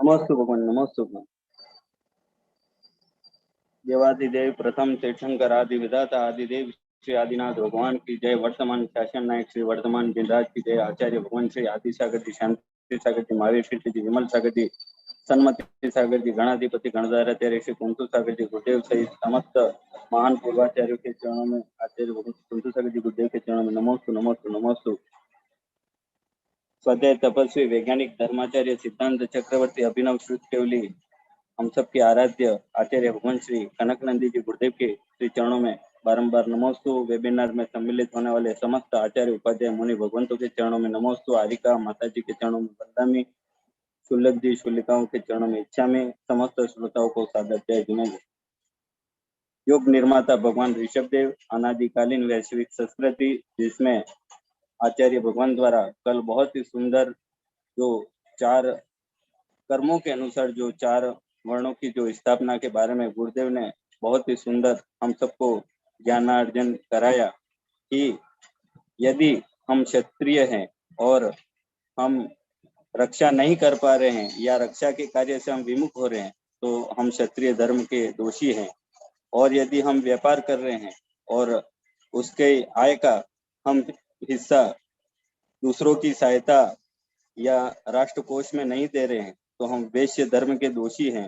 नमोस्तु भगवान, नमोस्तु भगवान। देवादिदेव प्रथम तीर्थंकर आदि विधाता आदिदेव श्री आदिनाथ भगवान की जय। वर्तमान शासन नायक श्री वर्तमान गिरिराज की जय। आचार्य भगवान श्री आदि सागर जी, शांति सागर जी, महावीर शीर्ष जी, विमल सागर जी, सन्मति सागर जी, गणाधिपति गणधाराचार्य श्री कुंतु सागर जी गुरुदेव सहित समस्त महान पूर्वाचार्यों के चरणों में, आचार्य भगवान कुंतु सागर जी गुरुदेव के चरणों में नमोस्तु नमोस्तु नमोस्तु। स्वाध्याय तपस्वी वैज्ञानिक धर्माचार्य सिद्धांत चक्रवर्ती अभिनव श्रुतकेवली हम सबके आराध्य आचार्य भगवान श्री कनक नंदी जी गुरुदेव के श्री चरणों में बारंबार नमोस्तु। वेबिनार में सम्मिलित होने वाले समस्त आचार्य उपाध्याय मुनि भगवंतों के चरणों में नमोस्तु। आरिका माता जी के चरणों में वंदनामि। शुल्लक जी शुल्लिकाओं के चरणों में इच्छा में। समस्त श्रोताओं को सादर जय जिनेन्द्र। योग निर्माता भगवान ऋषभदेव, अनादिकालीन वैश्विक संस्कृति जिसमें आचार्य भगवान द्वारा कल बहुत ही सुंदर जो चार कर्मों के अनुसार जो चार वर्णों की जो स्थापना के बारे में गुरुदेव ने बहुत ही सुंदर हम सबको ज्ञानार्जन कराया कि यदि हम क्षत्रिय हैं और हम रक्षा नहीं कर पा रहे हैं या रक्षा के कार्य से हम विमुख हो रहे हैं तो हम क्षत्रिय धर्म के दोषी हैं। और यदि हम व्यापार कर रहे हैं और उसके आय का हम हिस्सा दूसरों की सहायता या राष्ट्रकोष में नहीं दे रहे हैं तो हम वैश्य धर्म के दोषी हैं।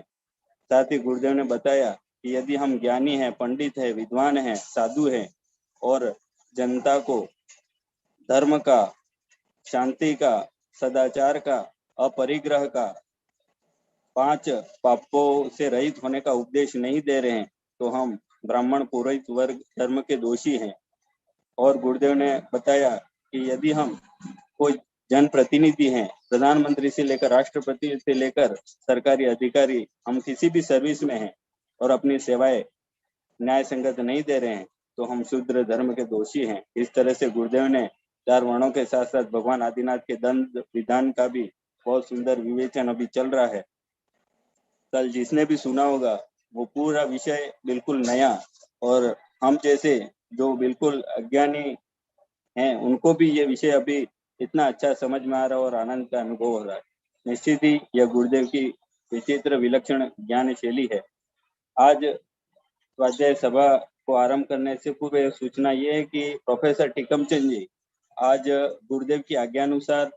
साथ ही गुरुदेव ने बताया कि यदि हम ज्ञानी हैं, पंडित हैं, विद्वान हैं, साधु हैं और जनता को धर्म का, शांति का, सदाचार का, अपरिग्रह का, 5 पापों से रहित होने का उपदेश नहीं दे रहे हैं तो हम ब्राह्मण पुरोहित वर्ग धर्म के दोषी हैं। और गुरुदेव ने बताया कि यदि हम कोई जनप्रतिनिधि हैं, प्रधानमंत्री से लेकर राष्ट्रपति से लेकर सरकारी अधिकारी, हम किसी भी सर्विस में हैं और अपनी सेवाएं न्याय संगत नहीं दे रहे हैं तो हम शूद्र धर्म के दोषी हैं। इस तरह से गुरुदेव ने चार वर्णों के साथ साथ भगवान आदिनाथ के दंड विधान का भी बहुत सुंदर विवेचन अभी चल रहा है। कल जिसने भी सुना होगा वो पूरा विषय बिल्कुल नया, और हम जैसे जो बिल्कुल अज्ञानी हैं उनको भी ये विषय अभी इतना अच्छा समझ में आ रहा है और आनंद का अनुभव हो रहा है। निश्चित ही यह गुरुदेव की विचित्र विलक्षण ज्ञान शैली है। आज स्वाध्याय सभा को आरंभ करने से पूर्व सूचना ये है कि प्रोफेसर टीकमचंद जी आज गुरुदेव की आज्ञानुसार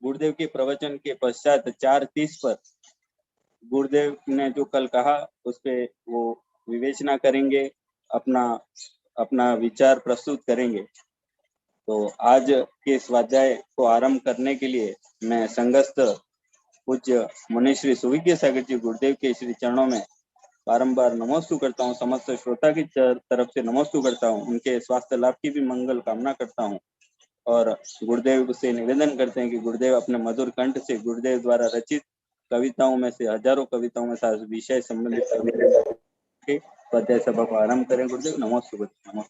गुरुदेव के प्रवचन के पश्चात 4:30 पर गुरुदेव ने जो कल कहा उस पे वो विवेचना करेंगे, अपना विचार प्रस्तुत करेंगे। तो आज के स्वाध्याय को आरंभ करने के लिए मैं संगस्थ पूज्य मुनि श्री सुविज्ञ सागर जी गुरुदेव के श्री चरणों में बारंबार नमोस्तु करता हूँ। समस्त श्रोता की तरफ से नमोस्तु करता हूँ। उनके स्वास्थ्य लाभ की भी मंगल कामना करता हूँ और गुरुदेव से निवेदन करते हैं कि गुरुदेव अपने मधुर कंठ से गुरुदेव द्वारा रचित कविताओं में से हजारों कविताओं में से विषय संबंधित स्वाध्याय सभा को आरंभ करें। गुरुदेव नमोस्तु। नमोस्तु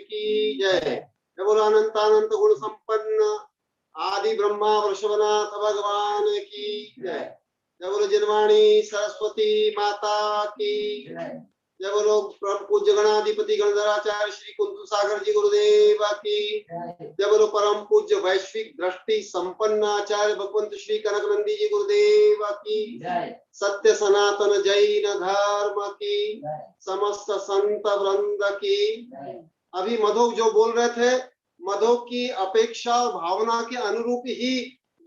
की जय। बोलो अनंतानंत गुण संपन्न आदि ब्रह्मा वृषभनाथ भगवान की जय। जय बोलो जिनवाणी सरस्वती माता की जय। जय बोलो परम पूज्य गणाधिपति गणधराचार्य श्री कुंतु सागर जी गुरुदेव की जय। बोलो परम पूज्य वैश्विक दृष्टि संपन्न आचार्य भगवंत श्री कनक नंदी जी गुरुदेव की जय। सत्य सनातन जैन धर्म की समस्त संत वृंद की। अभी मधोक जो बोल रहे थे, मधोक की अपेक्षा और भावना के अनुरूप ही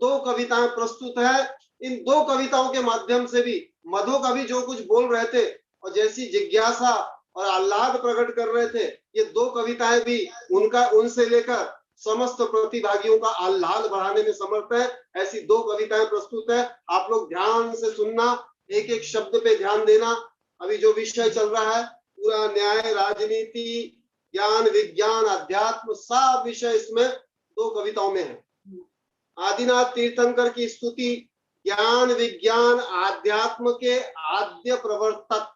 2 कविताएं प्रस्तुत है। इन 2 कविताओं के माध्यम से भी मधोक अभी जो कुछ बोल रहे थे और जैसी जिज्ञासा और आह्लाद प्रकट कर रहे थे, ये 2 कविताएं भी उनसे लेकर समस्त प्रतिभागियों का आह्लाद बढ़ाने में समर्थ है। ऐसी 2 कविताएं प्रस्तुत है। आप लोग ध्यान से सुनना, एक एक शब्द पे ध्यान देना। अभी जो विषय चल रहा है पूरा न्याय, राजनीति, ज्ञान, विज्ञान, अध्यात्म, सब विषय इसमें 2 कविताओं में है। आदिनाथ तीर्थंकर की स्तुति ज्ञान, विज्ञान, आध्यात्म के आद्य प्रवर्तक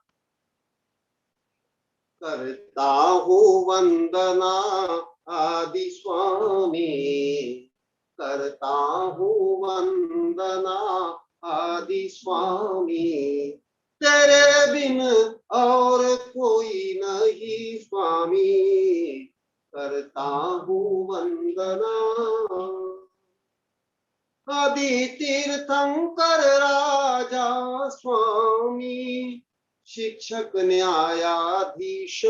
करता हूँ वंदना आदि स्वामी, करता हूँ वंदना आदि स्वामी, तेरे बिन और कोई नहीं स्वामी, करता हूँ वंदना। तीर्थंकर राजा स्वामी, शिक्षक न्यायाधीश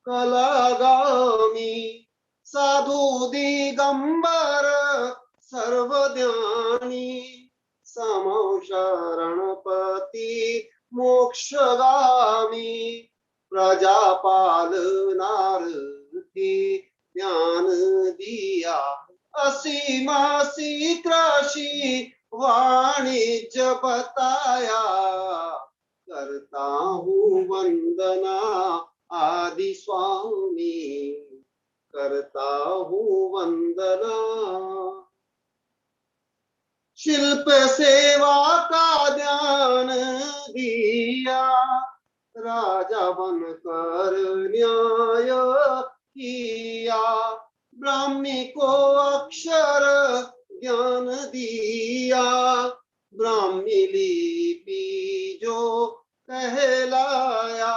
कलागामी, साधु दिगंबर सर्वज्ञानी, समो शरणपति मोक्षगामी, प्रजापालनार्थी ज्ञान दिया, असीमासी कृषि वाणिज्य बताया, करता हूँ वंदना आदि स्वामी, करता हूँ वंदना। शिल्प सेवा का ज्ञान दिया, राजा बनकर न्याय किया, ब्राह्मी को अक्षर ज्ञान दिया, ब्राह्मी लिपि जो कहलाया,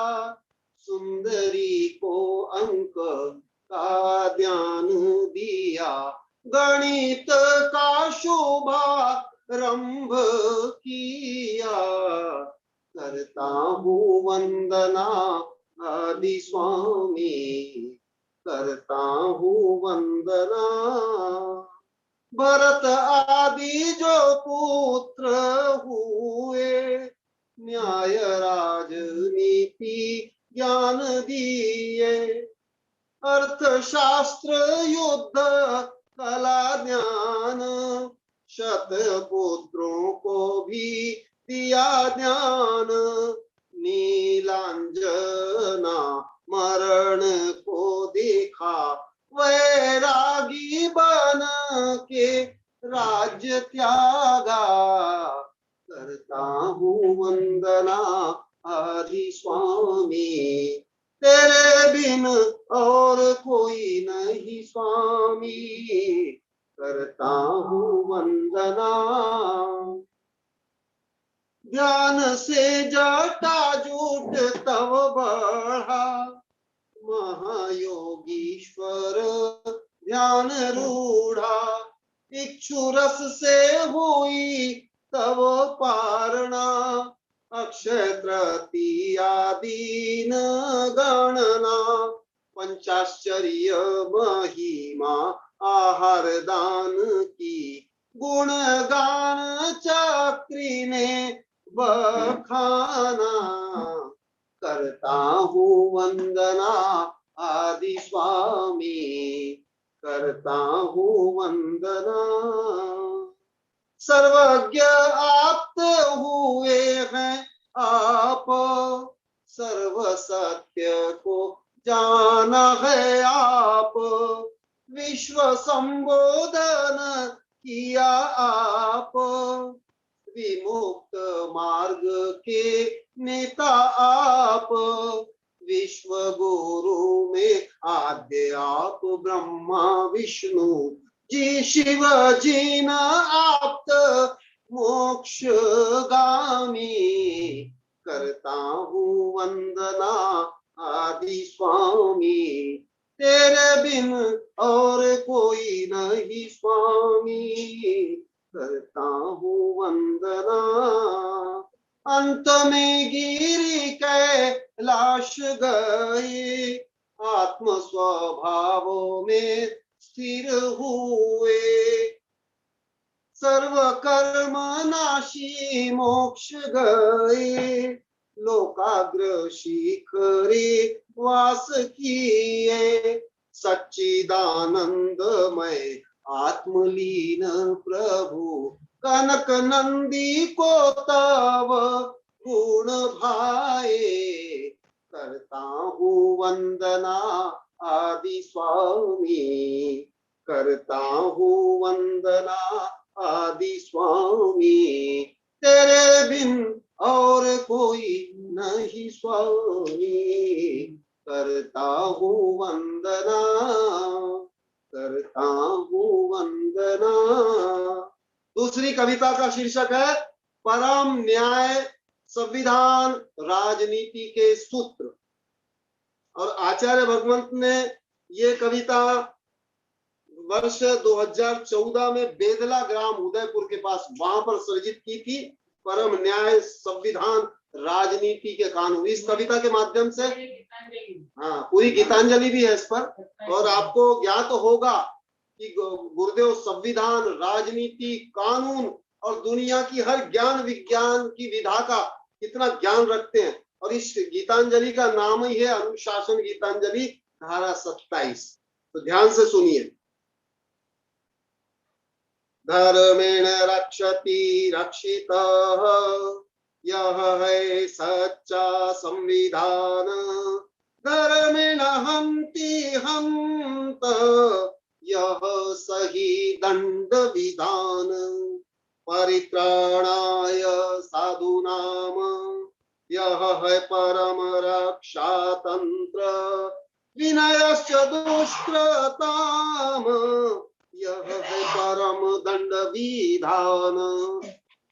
सुंदरी को अंक का ज्ञान दिया, गणित का शुभारंभ किया, करता हूँ वंदना आदि स्वामी, करता हूँ वंदना। भरत आदि जो पुत्र हुए, न्याय राजनीति ज्ञान दिए, अर्थशास्त्र युद्ध कला ज्ञान, शतपुत्रों को भी दिया ज्ञान, नीलांजना मरण को देखा, वैरागी बन के राज्य त्यागा, करता हूँ वंदना आदि स्वामी, तेरे बिन और कोई नहीं स्वामी, करता हूँ वंदना। ध्यान से जटा जूट तब बढ़ा, महायोगीश्वर ध्यान रूढ़ा, इक्षु रस से हुई तब पारणा, अक्षय तृतीया दीन गणना, पंचाश्चर्य महिमा आहार दान की, गुण गान चक्री ने बखाना, करता हूँ वंदना आदि स्वामी, करता हूँ वंदना। सर्वज्ञ आप हुए हैं आप, सर्व सत्य को जाना है आप, विश्व संबोधन किया आप, विमुक्त मार्ग के नेता आप, विश्व गुरु में आद्य आप, ब्रह्मा विष्णु जी शिव जी न आप्त मोक्ष गामी, करता हूँ वंदना आदि स्वामी, तेरे बिन और कोई नहीं स्वामी, करता हूँ वंदना। अंत में गिरी कैलाश गए, आत्म स्वभावों में स्थिर हुए, सर्व कर्म नाशी मोक्ष गए, लोकाग्र शिखरे वास किए, सच्चिदानंदमय आत्मलीन प्रभु, कनक नंदी को तब गुण भाए, करता हूँ वंदना आदि स्वामी, करता हूँ वंदना आदि स्वामी, तेरे बिन और कोई नहीं स्वामी, करता हूँ वंदना, करता हूँ वंदना। दूसरी कविता का शीर्षक है परम न्याय संविधान राजनीति के सूत्र, और आचार्य भगवंत ने ये कविता वर्ष 2014 में बेदला ग्राम उदयपुर के पास, वहां पर सृजित की थी परम न्याय संविधान राजनीति के कानून। इस कविता के माध्यम से, हाँ, पूरी गीतांजलि भी है इस पर। और आपको ज्ञात होगा कि गुरुदेव संविधान, राजनीति, कानून और दुनिया की हर ज्ञान विज्ञान की विधा का कितना ज्ञान रखते हैं। और इस गीतांजलि का नाम ही है अनुशासन गीतांजलि धारा 27। तो ध्यान से सुनिए। धर्मेण रक्षति रक्षितः, यह है सच्चा संविधान। धर्मेण हन्ति हन्त, यह सही दंड विधान। परित्राणाय साधूनाम, यह है परम रक्षा तंत्र। विनयश्च दुष्कृताम, यह है परम दंड विधान।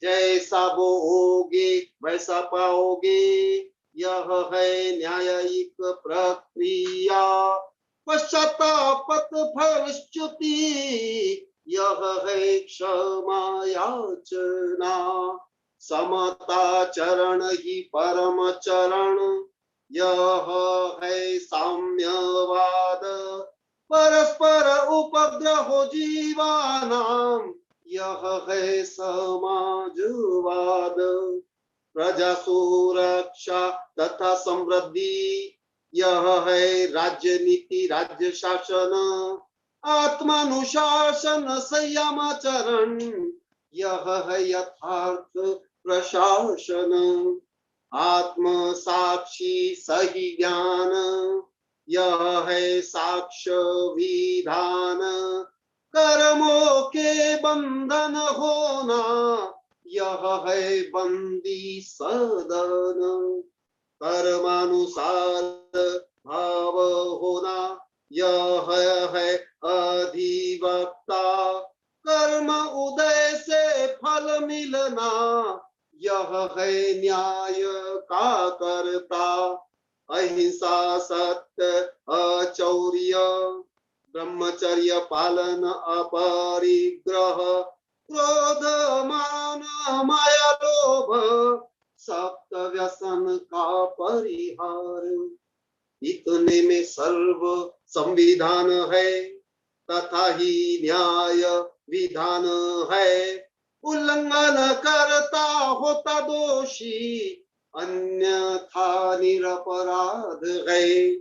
जैसा बोओगे वैसा पाओगे, यह है न्यायिक प्रक्रिया। पश्चातापत फलश्च्युति, यह है क्षमा याचना। समताचरण ही परम चरण, यह है साम्यवाद। परस्पर उपद्रव जीवानाम, यह है समाजवाद। प्रजा सुरक्षा तथा समृद्धि, यह है राज्य नीति राज्य शासन। आत्मानुशासन संयमाचरण, यह है यथार्थ प्रशासन। आत्म साक्षी सही ज्ञान, यह है साक्ष्य विधान। कर्मों के बंधन होना, यह है बंदी सदन। कर्मानुसार भाव होना, यह है अधिवक्ता। कर्म उदय से फल मिलना, यह है न्याय का कर्ता। अहिंसा सत्य अचौर्य, ब्रह्मचर्य पालन अपरिग्रह। क्रोध मान माया लोभ, सप्त व्यसन का परिहार। इतने में सर्व संविधान है, तथा ही न्याय विधान है। उल्लंघन करता होता दोषी, अन्यथा निरपराध है।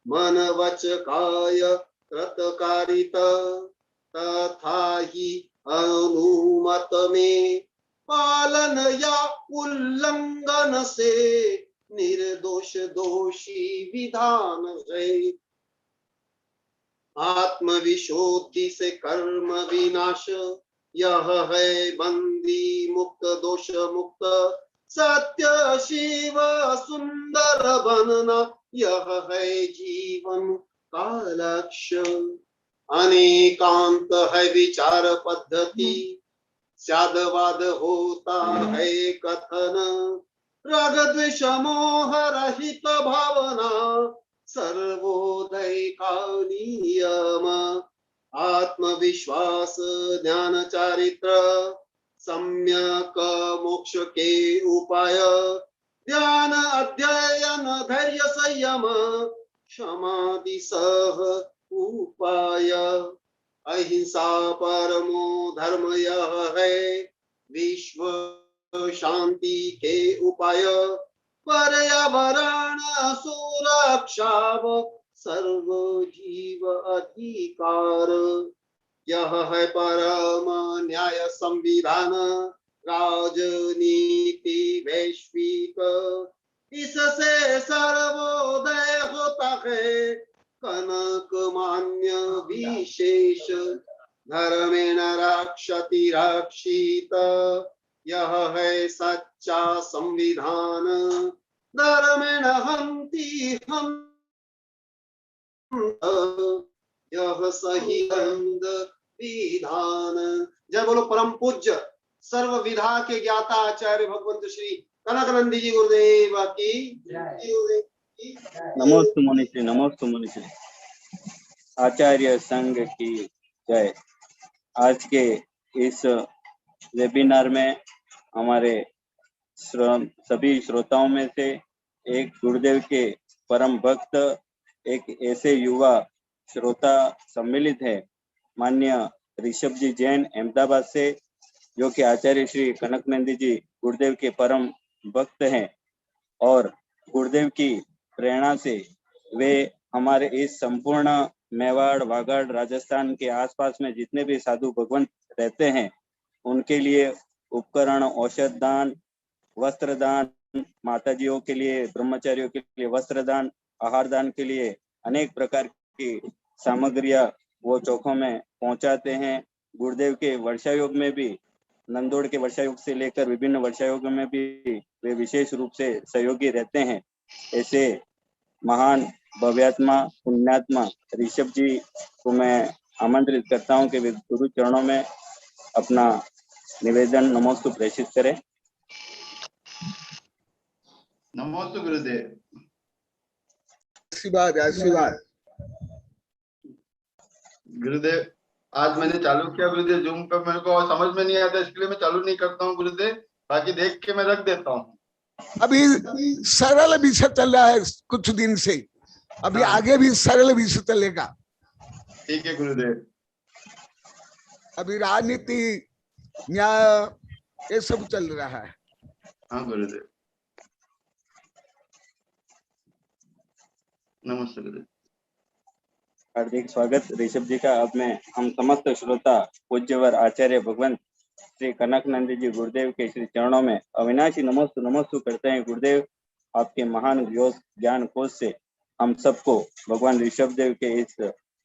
मन वच काय कृतकारित, तथा ही अनुमत में। पालन या उल्लंघन से निर्दोष दोषी विधान है। आत्मविशुद्धि से कर्म विनाश, यह है बंदी मुक्त दोष मुक्त। सत्य शिव सुंदर बनना, यह है जीवन का लक्ष्य। अनेकांत है विचार पद्धति, स्यादवाद होता है कथन। राग द्वेष मोह रहित भावना, सर्वोदय का नियम। आत्मविश्वास ज्ञान चारित्र, सम्यक मोक्ष के उपाय। ध्यान अध्ययन धैर्य संयम, क्षमादि सह उपाय। अहिंसा परमो धर्म यह है, विश्व शांति के उपाय। पर्यावरण सुरक्षा सर्व जीव अधिकार, यह है परम न्याय संविधान। राजनीति वैश्विक, इससे सर्वोदय होता है। कनक मान्य विशेष, धर्मेण रक्षति रक्षित, यह है सच्चा संविधान। धर्मेण हन्ति हन्त, यह सही दंड विधान। जय बोलो परम पूज्य सर्व विधा के ज्ञाता आचार्य भगवंत श्री कनकनंदी जी गुरुदेव की। नमोस्तु मुनिश्री, नमोस्तु मुनिश्री। आचार्य संघ की जय। आज के इस वेबिनार में हमारे सभी श्रोताओं में से एक गुरुदेव के परम भक्त, एक ऐसे युवा श्रोता सम्मिलित है, माननीय ऋषभ जी जैन अहमदाबाद से, जो कि आचार्य श्री कनकनंदी जी गुरुदेव के परम भक्त हैं और गुरुदेव की प्रेरणा से वे हमारे इस संपूर्ण मेवाड़, वागड़, राजस्थान के आसपास में जितने भी साधु भगवंत रहते हैं उनके लिए उपकरण, औषध दान, वस्त्र दान, माताजियों के लिए, ब्रह्मचारियों के लिए वस्त्र दान, आहार दान के लिए अनेक प्रकार की सामग्रियां वो चौकों में पहुंचाते हैं। गुरुदेव के वर्षायोग में भी, नंदोड़ के वर्षायोग से लेकर विभिन्न वर्षायोगों में भी वे विशेष रूप से सहयोगी रहते हैं। ऐसे महान भव्यात्मा, पुण्यात्मा ऋषभ जी को मैं आमंत्रित करता हूं कि वे गुरु चरणों में अपना निवेदन नमोस्तु प्रेषित करें। नमोस्तु गुरुदेव। आशीर्वाद आशीर्वाद। गुरुदेव, आज मैंने चालू किया गुरुदेव जूम पे, मेरे को समझ में नहीं आता, इसके लिए मैं चालू नहीं करता हूँ गुरुदेव, बाकी देख के मैं रख देता हूँ। अभी सरल विषय चल रहा है कुछ दिन से, अभी आगे भी सरल विषय चलेगा। ठीक है गुरुदेव। अभी राजनीति, न्याय, ये सब चल रहा है। हाँ गुरुदेव, नमस्ते गुरुदेव। हार्दिक स्वागत ऋषभ जी का। अब मैं हम समस्त श्रोता पूज्यवर आचार्य भगवंत श्री कनकनंदी जी गुरुदेव के श्री चरणों में अविनाशी नमोस्तु नमोस्तु करते हैं। गुरुदेव, आपके महान ज्ञान कोश से हम सबको भगवान ऋषभ देव के इस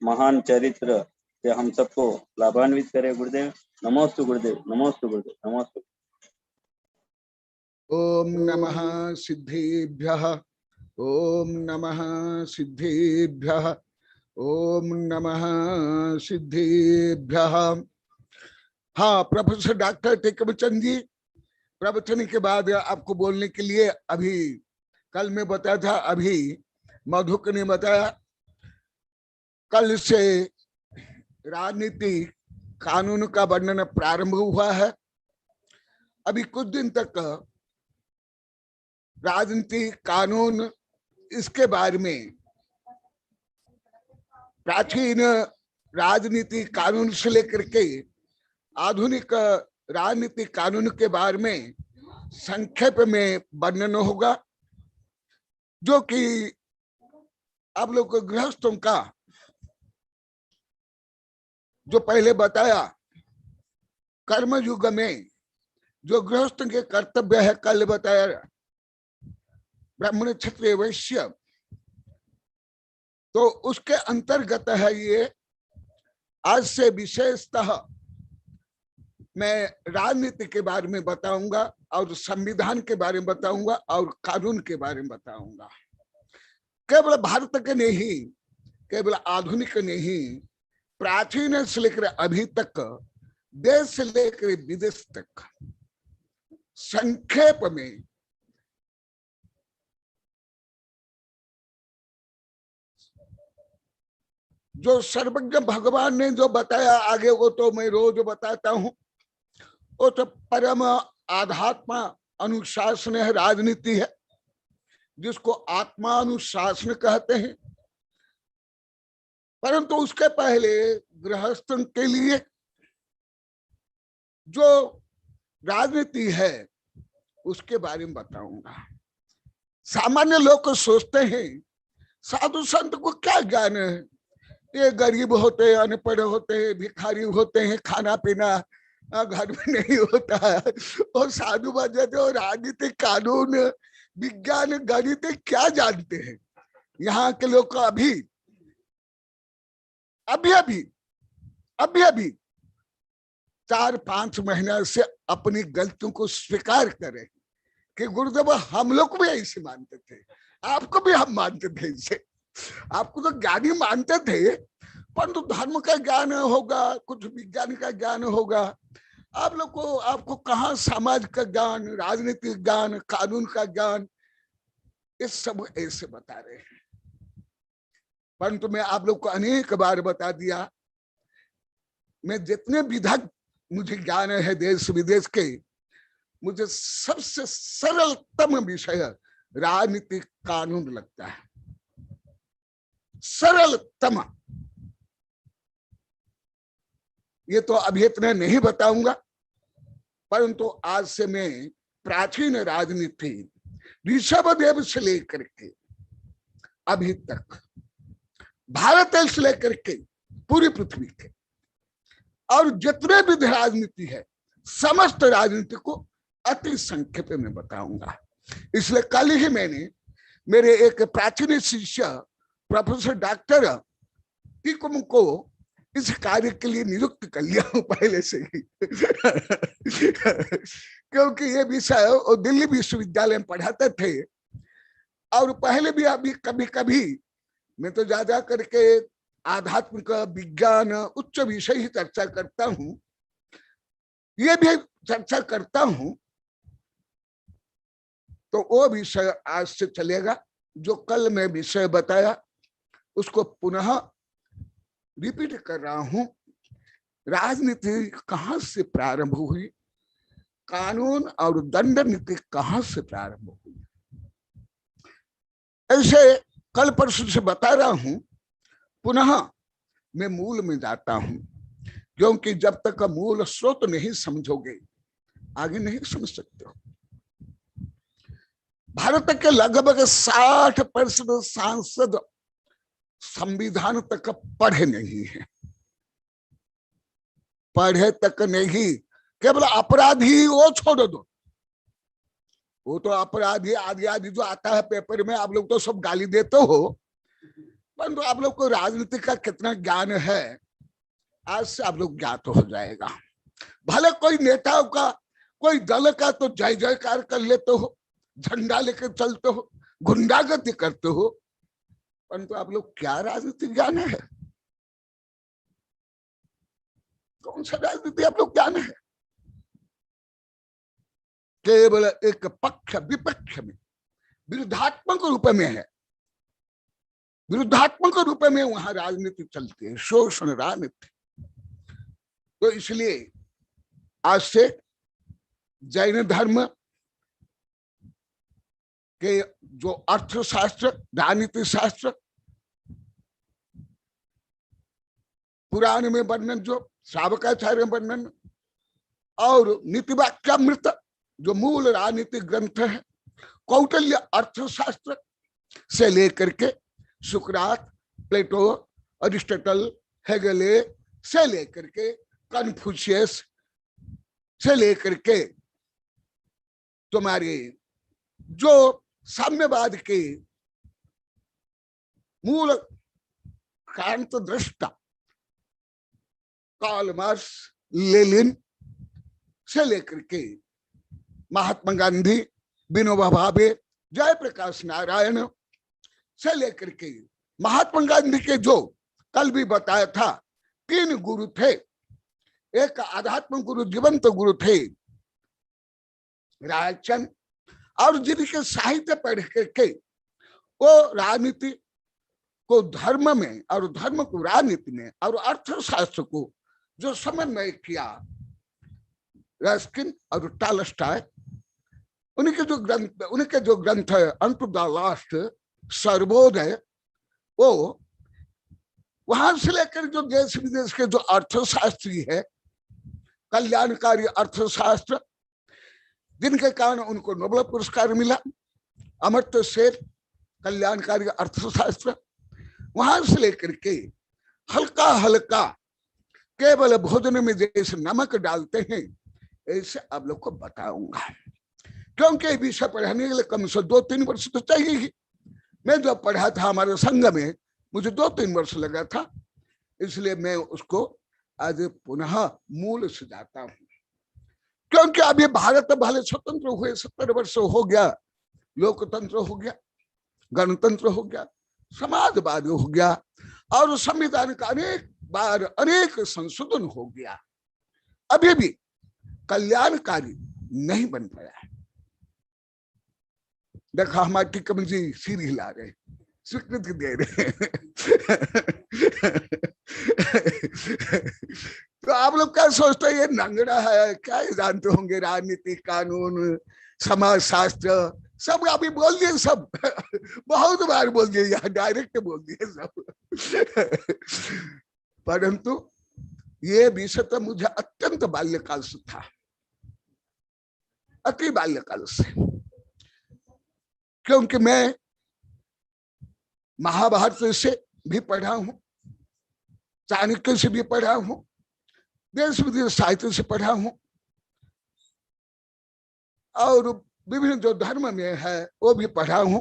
महान चरित्र से हम सबको लाभान्वित करे। गुरुदेव नमोस्तु, गुरुदेव नमोस्तु, गुरुदेव नमोस्तु। ओम नमः सिद्धेभ्यः, ओम नमः सिद्धेभ्यः, ओम नमः सिद्धेभ्यः। हाँ, प्रोफेसर डॉक्टर टेकमचंद जी, प्रवचन के बाद आपको बोलने के लिए, अभी कल मैं बताया था, अभी मधुक ने बताया, कल से राजनीति कानून का वर्णन प्रारंभ हुआ है। अभी कुछ दिन तक राजनीति कानून, इसके बारे में प्राचीन राजनीति कानून से लेकर के आधुनिक राजनीतिक कानून के बारे में संक्षेप में वर्णन होगा, जो कि आप लोग को गृहस्थों का जो पहले बताया, कर्म युग में जो गृहस्थ के कर्तव्य है, कल बताया ब्राह्मण क्षत्रिय वैश्य, तो उसके अंतर्गत है ये। आज से विशेषतः मैं राजनीति के बारे में बताऊंगा और संविधान के बारे में बताऊंगा और कानून के बारे में बताऊंगा। केवल भारत के नहीं, केवल आधुनिक नहीं, प्राचीन से लेकर अभी तक, देश से लेकर विदेश तक, संक्षेप में जो सर्वज्ञ भगवान ने जो बताया, आगे वो तो मैं रोज बताता हूं, वो तो परम आध्यात्म अनुशासन है, राजनीति है, जिसको आत्मानुशासन कहते हैं। परंतु उसके पहले गृहस्थों के लिए जो राजनीति है उसके बारे में बताऊंगा। सामान्य लोग सोचते हैं साधु संत को क्या ज्ञान है, ये गरीब होते हैं, अनपढ़ होते हैं, भिखारी होते हैं, खाना पीना घर में नहीं होता है, और साधु बन जाते, और राजनीतिक कानून विज्ञान गणित क्या जानते हैं। यहाँ के लोग को अभी 4-5 महीना से अपनी गलतियों को स्वीकार करें कि गुरुदेव हम लोग भी ऐसे मानते थे, आपको भी हम मानते थे, इसे आपको तो ज्ञानी मानते थे, परंतु धर्म का ज्ञान होगा, कुछ विज्ञान का ज्ञान होगा, आप लोग को, आपको कहाँ समाज का ज्ञान, राजनीतिक ज्ञान, कानून का ज्ञान, ये सब ऐसे बता रहे हैं। परंतु मैं आप लोग को अनेक बार बता दिया मैं जितने विधक मुझे ज्ञान है देश विदेश के, मुझे सबसे सरलतम विषय राजनीतिक कानून लगता है, सरलतम। ये तो अभी इतना नहीं बताऊंगा, परंतु आज से मैं प्राचीन राजनीति ऋषभदेव से लेकर के अभी तक, भारत से लेकर के पूरी पृथ्वी के, और जितने भी राजनीति है समस्त राजनीति को अति संक्षेप में बताऊंगा। इसलिए कल ही मैंने मेरे एक प्राचीन शिष्य प्रोफेसर डॉक्टर टिकुम को इस कार्य के लिए नियुक्त कर लिया हूं पहले से ही क्योंकि ये विषय वो दिल्ली विश्वविद्यालय में पढ़ाते थे, और पहले भी अभी कभी कभी मैं तो ज्यादा करके आध्यात्मिक विज्ञान उच्च विषय ही चर्चा करता हूं, ये भी चर्चा करता हूं। तो वो विषय आज से चलेगा, जो कल मैं विषय बताया उसको पुनः रिपीट कर रहा हूं। राजनीति कहां से प्रारंभ हुई, कानून और दंड नीति कहां से प्रारंभ हुई, ऐसे कल परसों से बता रहा हूं। पुनः मैं मूल में जाता हूं, क्योंकि जब तक मूल स्रोत नहीं समझोगे आगे नहीं समझ सकते हो। भारत के लगभग 60% सांसद संविधान तक पढ़े नहीं है, पढ़े तक नहीं, केवल अपराधी वो छोड़ दो, वो तो अपराधी आदि आदि जो आता है पेपर में, आप लोग तो सब गाली देते हो, परंतु आप लोग को राजनीति का कितना ज्ञान है आज से आप लोग ज्ञात हो जाएगा। भले कोई नेताओं का कोई दल का तो जय जयकार कर लेते हो, झंडा लेकर चलते हो, गुंडागर्दी करते हो, परंतु आप लोग क्या राजनीतिक ज्ञान है, कौन सा राजनीति आप लोग ज्ञान है। केवल एक पक्ष विपक्ष में विरुद्धात्मक रूप में है, विरुद्धात्मक रूप में वहां राजनीति चलती है, शोषण राजनीति। तो इसलिए आज से जैन धर्म के जो अर्थशास्त्र, राजनीति शास्त्र, पुराण में वर्णन जो श्रावकाचार्य वर्णन, और नीतिवाक्यामृत जो मूल राजनीतिक ग्रंथ है, कौटिल्य अर्थशास्त्र से लेकर के सुकरात, प्लेटो, अरिस्टोटल, हेगेले से लेकर के कन्फ्यूशियस से लेकर के तुम्हारे जो साम्यवाद के मूल क्रांत दृष्टा कार्ल मार्क्स, लेनिन से लेकर के महात्मा गांधी, विनोबा भावे, जयप्रकाश नारायण से लेकर के महात्मा गांधी के जो कल भी बताया था 3 गुरु थे, एक आध्यात्म गुरु, जीवंत गुरु थे रायचंद, और जिनके साहित्य पढ़ करके वो राजनीति को धर्म में और धर्म को राजनीति में और अर्थशास्त्र को जो समन्वय किया, रस्किन और टॉलस्टॉय, उनके जो ग्रंथ है अनटू द लास्ट, सर्वोदय, वो वहां से लेकर जो देश विदेश के जो अर्थशास्त्री है, कल्याणकारी अर्थशास्त्र, जिनके कारण उनको नोबेल पुरस्कार मिला, अमर्त्य सेन, कल्याणकारी अर्थशास्त्र, वहां से लेकर के हल्का हल्का केवल भोजन में जैसे नमक डालते हैं, ऐसे आप लोग को बताऊंगा। क्योंकि विषय पढ़ाने के लिए कम से 2-3 वर्ष तो चाहिए ही। मैं जब पढ़ा था हमारे संघ में, मुझे 2-3 वर्ष लगा था, इसलिए मैं उसको आज पुनः मूल से जाता हूं। क्योंकि अभी भारत भले स्वतंत्र हुए 70 वर्ष हो गया, लोकतंत्र हो गया, गणतंत्र हो गया, समाजवाद हो गया, और संविधान का अनेक बार अनेक संशोधन हो गया, अभी भी कल्याणकारी नहीं बन पाया है। देखा हमारे टिकम जी सिर हिला रहे, स्वीकृति दे रहे तो आप लोग क्या सोचते हैं ये नंगड़ा है, क्या ये जानते होंगे राजनीति, कानून, समाज शास्त्र सब अभी बोल दिए सब। बहुत बार बोल दिए, यहाँ डायरेक्ट बोल दिए सब। परंतु ये विषय तो मुझे अत्यंत बाल्यकाल से था, अति बाल्यकाल से, क्योंकि मैं महाभारत से भी पढ़ा हूं, चाणक्य से भी पढ़ा हूं, देश विदेश साहित्य से पढ़ा हूं, और विभिन्न जो धर्म में है वो भी पढ़ा हूं।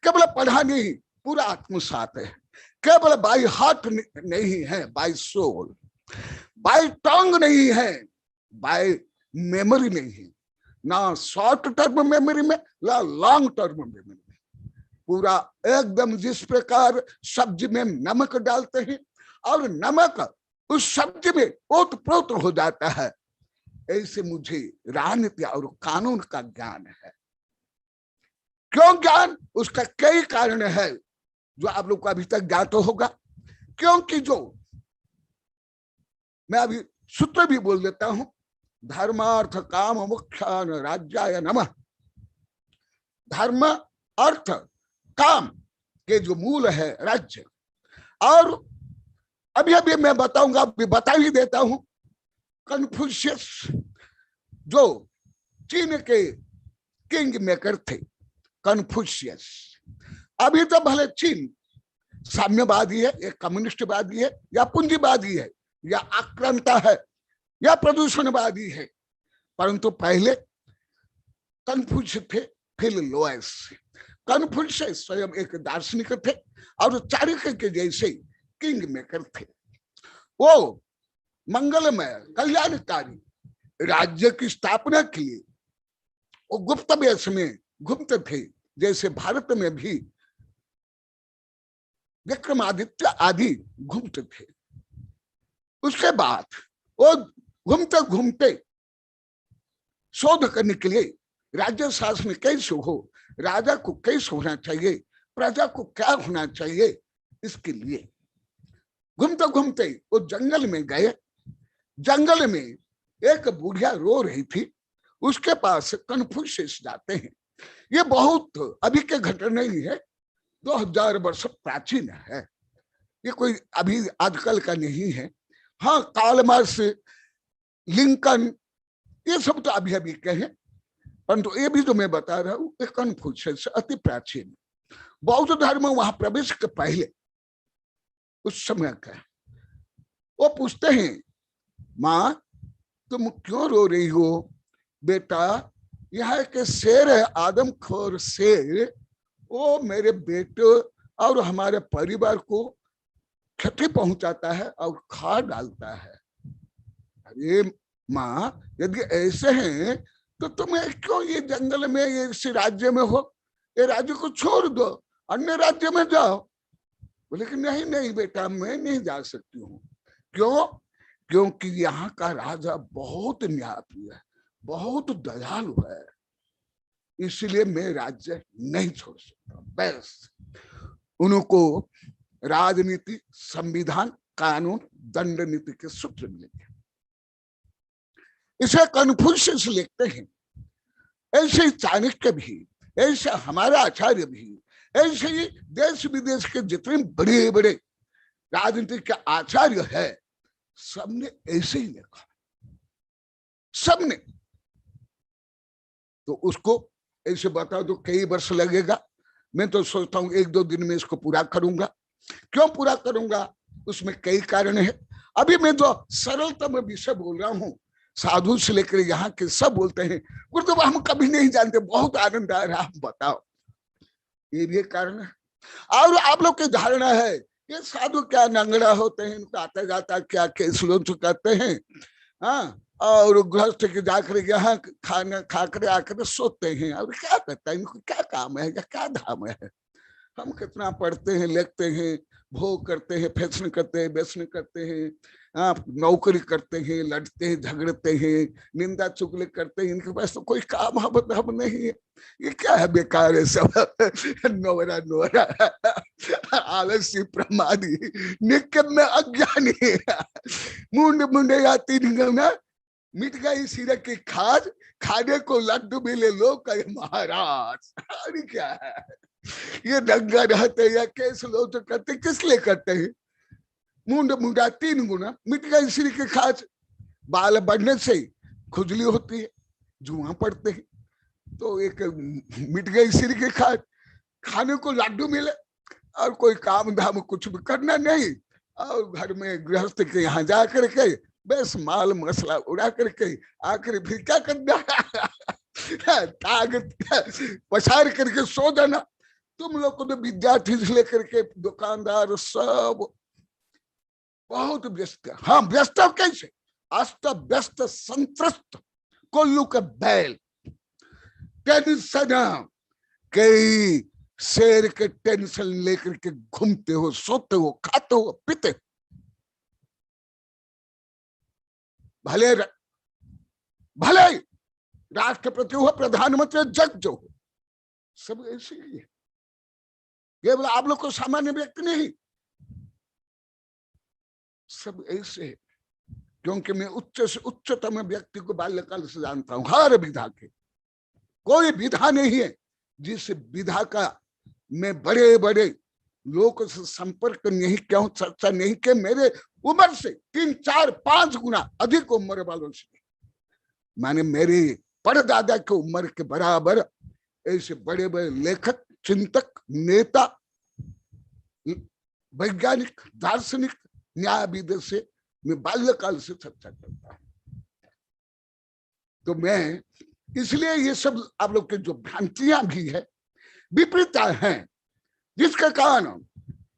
केवल पढ़ा नहीं, पूरा आत्मसात है, केवल बाय हार्ट नहीं है, बाय सोल, बाय टंग नहीं है, बाय मेमोरी नहीं है, ना शॉर्ट टर्म मेमोरी में ना लॉन्ग टर्म मेमोरी में, पूरा एकदम जिस प्रकार सब्जी में नमक डालते हैं और नमक उस सब्जी में ओतप्रोत हो जाता है, ऐसे मुझे राजनीति और कानून का ज्ञान है। क्यों ज्ञान? उसका कई कारण है जो आप लोग को अभी तक ज्ञात होगा। क्योंकि जो मैं अभी सूत्र भी बोल देता हूं, धर्मार्थ काम मोक्षान राज्याय नमः। धर्म अर्थ काम के जो मूल है राज्य, और अभी अभी मैं बताऊंगा, अभी बता ही देता हूं, कन्फ्यूशियस जो चीन के किंग मेकर थे, कन्फ्यूशियस, अभी तो भले चीन साम्यवादी है या कम्युनिस्टवादी है या पूंजीवादी है या आक्रांता है या प्रदूषणवादी है, परंतु पहले कन्फ्यूशियस थे, फिर लोएस। कन्फ्यूशियस स्वयं एक दार्शनिक थे और चाणक्य के जैसे किंग मेकर थे। वो मंगलमय कल्याणकारी राज्य की स्थापना के लिए वो गुप्त वेश में घूमते थे, जैसे भारत में भी विक्रमादित्य आदि घूमते थे। उसके बाद वो घूमते घूमते शोध करने के लिए राज्य शासन कैसे हो, राजा को कैसे होना चाहिए, प्रजा को क्या होना चाहिए, इसके लिए घूमते घूमते वो जंगल में गए। जंगल में एक बुढ़िया रो रही थी, उसके पास कन्फ्यूशियस जाते हैं। ये बहुत अभी के घटना नहीं है, 2000 वर्ष प्राचीन है, ये कोई अभी आजकल का नहीं है। हाँ, कार्ल मार्क्स, लिंकन, ये सब तो अभी अभी के हैं, परंतु ये भी जो मैं बता रहा हूं ये कन्फ्यूशियस अति प्राचीन। बौद्ध धर्म वहां प्रवेश के पहले उस समय का वो पूछते हैं, माँ तुम क्यों रो रही हो? बेटा, यह के शेर है, आदमखोर शेर, वो मेरे बेटे और हमारे परिवार को क्षति पहुंचाता है और खा डालता है। अरे माँ, यदि ऐसे हैं तो तुम्हें क्यों ये जंगल में, ये इस राज्य में हो, ये राज्य को छोड़ दो, अन्य राज्य में जाओ। बोले कि नहीं नहीं बेटा, मैं नहीं जा सकती हूँ। क्यों? क्योंकि यहाँ का राजा बहुत न्यायप्रिय है, बहुत दयालु है, इसलिए मैं राज्य नहीं छोड़ सकता। बस उनको राजनीति, संविधान, कानून, दंड नीति के सूत्र मिलेंगे। इसे कन्फ्यूशियस लिखते हैं। ऐसे ही चाणक्य भी, ऐसे हमारा आचार्य भी, ऐसे ही देश विदेश के जितने बड़े बड़े राजनीतिक के आचार्य है, सबने ऐसे ही लिखा, सबने। तो उसको ऐसे बता दो कई वर्ष लगेगा, मैं तो सोचता हूं 1-2 दिन में इसको पूरा करूंगा। क्यों पूरा करूंगा? उसमें कई कारण है। अभी मैं जो सरलतम विषय बोल रहा हूं, साधु से लेकर यहाँ के सब बोलते हैं गुरुदेव हम कभी नहीं जानते, बहुत आनंद आ रहा, आप बताओ। ये भी कारण है। और आप लोग की धारणा है ये साधु क्या नंगड़ा होते हैं, इनको आता जाता क्या केस लोग करते हैं, हाँ, और गृहस्थ के जाकर यहाँ खाना खाकर आकर सोते हैं, और क्या करता है, इनको क्या काम है या क्या धाम है। हम कितना पढ़ते हैं, लिखते हैं, भोग करते हैं, फैशन करते हैं, व्यसन करते हैं, नौकरी करते हैं, लड़ते हैं, झगड़ते हैं, निंदा चुगली करते हैं, इनके पास तो कोई काम हम नहीं है। ये क्या है, बेकार है सब, नोरा नोरा। आलसी प्रमादी निकम में अज्ञानी मुंड मुंडे या तीन गना मिट गई सिर की खाद खाने को लड्डू मिले लोग कहे महाराज। अरे क्या है ये दंगा रहते या केस लोग तो करते किस लिए करते हैं? मुंड मुंडा तीन गुना मिट गई सिर की खाद, बाल बढ़ने से खुजली होती है, जुआ पड़ते हैं, तो एक मिट गई सिर की खाद, खाने को लड्डू मिले और कोई काम धाम कुछ भी करना नहीं, और घर में गृहस्थ के यहाँ जा करके बस माल मसला उड़ा करके आखिर फिर क्या करना ताकत पसार करके सो जाना। तुम लोग को तो विद्यार्थी से लेकर के दुकानदार सब बहुत व्यस्त है। हाँ व्यस्त कैसे? अस्त व्यस्त संत्रस्त कोल्लू का बैल, टेंशन कई शेर के टेंशन लेकर के घूमते हो, सोते हो, खाते हो, पीते हो। भले भले राष्ट्रपति हो, प्रधानमंत्री, जज जो हो, सब ऐसे ही है। केवल आप लोग को सामान्य व्यक्ति नहीं, सब ऐसे है। क्योंकि मैं उच्च से उच्चतम व्यक्ति को बाल्यकाल से जानता हूं। हर विधा के कोई विधा नहीं है जिस विधा का मैं बड़े बड़े लोगों से संपर्क नहीं क्यों चर्चा नहीं किया। मेरे उम्र से 3, 4, 5 गुना अधिक उम्र वालों से, माने मेरे परदादा के उम्र के बराबर ऐसे बड़े बड़े लेखक, चिंतक, नेता, वैज्ञानिक, दार्शनिक, न्यायविद से मैं बाल्यकाल से चर्चा करता हूं। तो मैं इसलिए ये सब आप लोग के जो भ्रांतियां भी है, विपरीतता है, जिसके कारण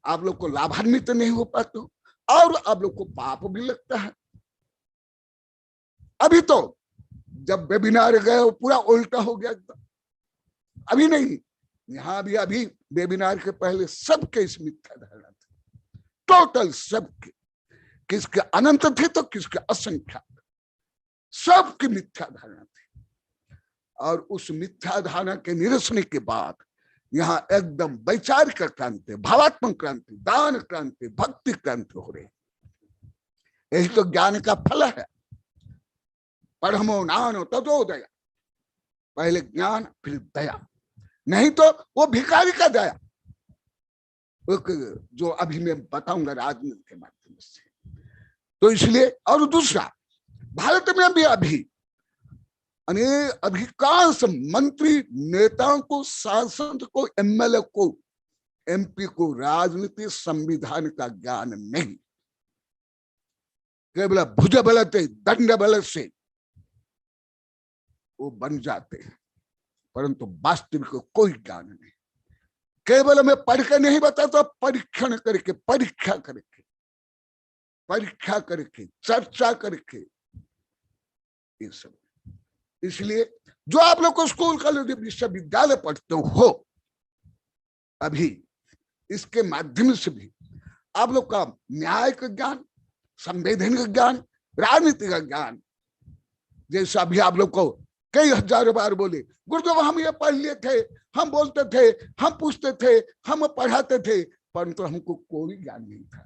आप लोग को लाभान्वित नहीं हो पाते और आप लोग को पाप भी लगता है। अभी तो जब वेबिनार गए पूरा उल्टा हो गया एकदम। अभी नहीं, यहाँ भी अभी वेबिनार के पहले सबके इस मिथ्या धारणा थी, टोटल सबके, किसके अनंत थे तो किसके असंख्यात, सबकी मिथ्या धारणा थी। और उस मिथ्या धारणा के निरसने के बाद यहाँ एकदम वैचारिक क्रांति, भावात्मक क्रांति, दान क्रांति, भक्ति क्रांति हो रही। यही तो ज्ञान का फल है। पढ़मो नानो तदोदय, पहले ज्ञान फिर दया, नहीं तो वो भिखारी का दया, जो अभी मैं बताऊंगा राजनीति के माध्यम से। तो इसलिए, और दूसरा, भारत में भी अभी अधिकांश मंत्री, नेताओं को, सांसद को, एमएलए को, एमपी को राजनीति संविधान का ज्ञान नहीं। केवल भुज बल से, दंड बल से वो बन जाते हैं, परंतु वास्तविक कोई ज्ञान नहीं। केवल मैं पढ़ के नहीं बताता, परीक्षण करके, परीक्षा करके, परीक्षा करके, चर्चा करके, ये सब। इसलिए जो आप लोग को स्कूल, कॉलेज, विश्वविद्यालय पढ़ते हो, अभी इसके माध्यम से भी आप लोग का न्याय का ज्ञान, संवैधानिक ज्ञान, राजनीति का ज्ञान, जैसे अभी आप लोग को कई हजार बार बोले गुरुदेव हम ये पढ़ लिए थे, हम बोलते थे, हम पूछते थे, हम पढ़ाते थे, परंतु हमको कोई ज्ञान नहीं था।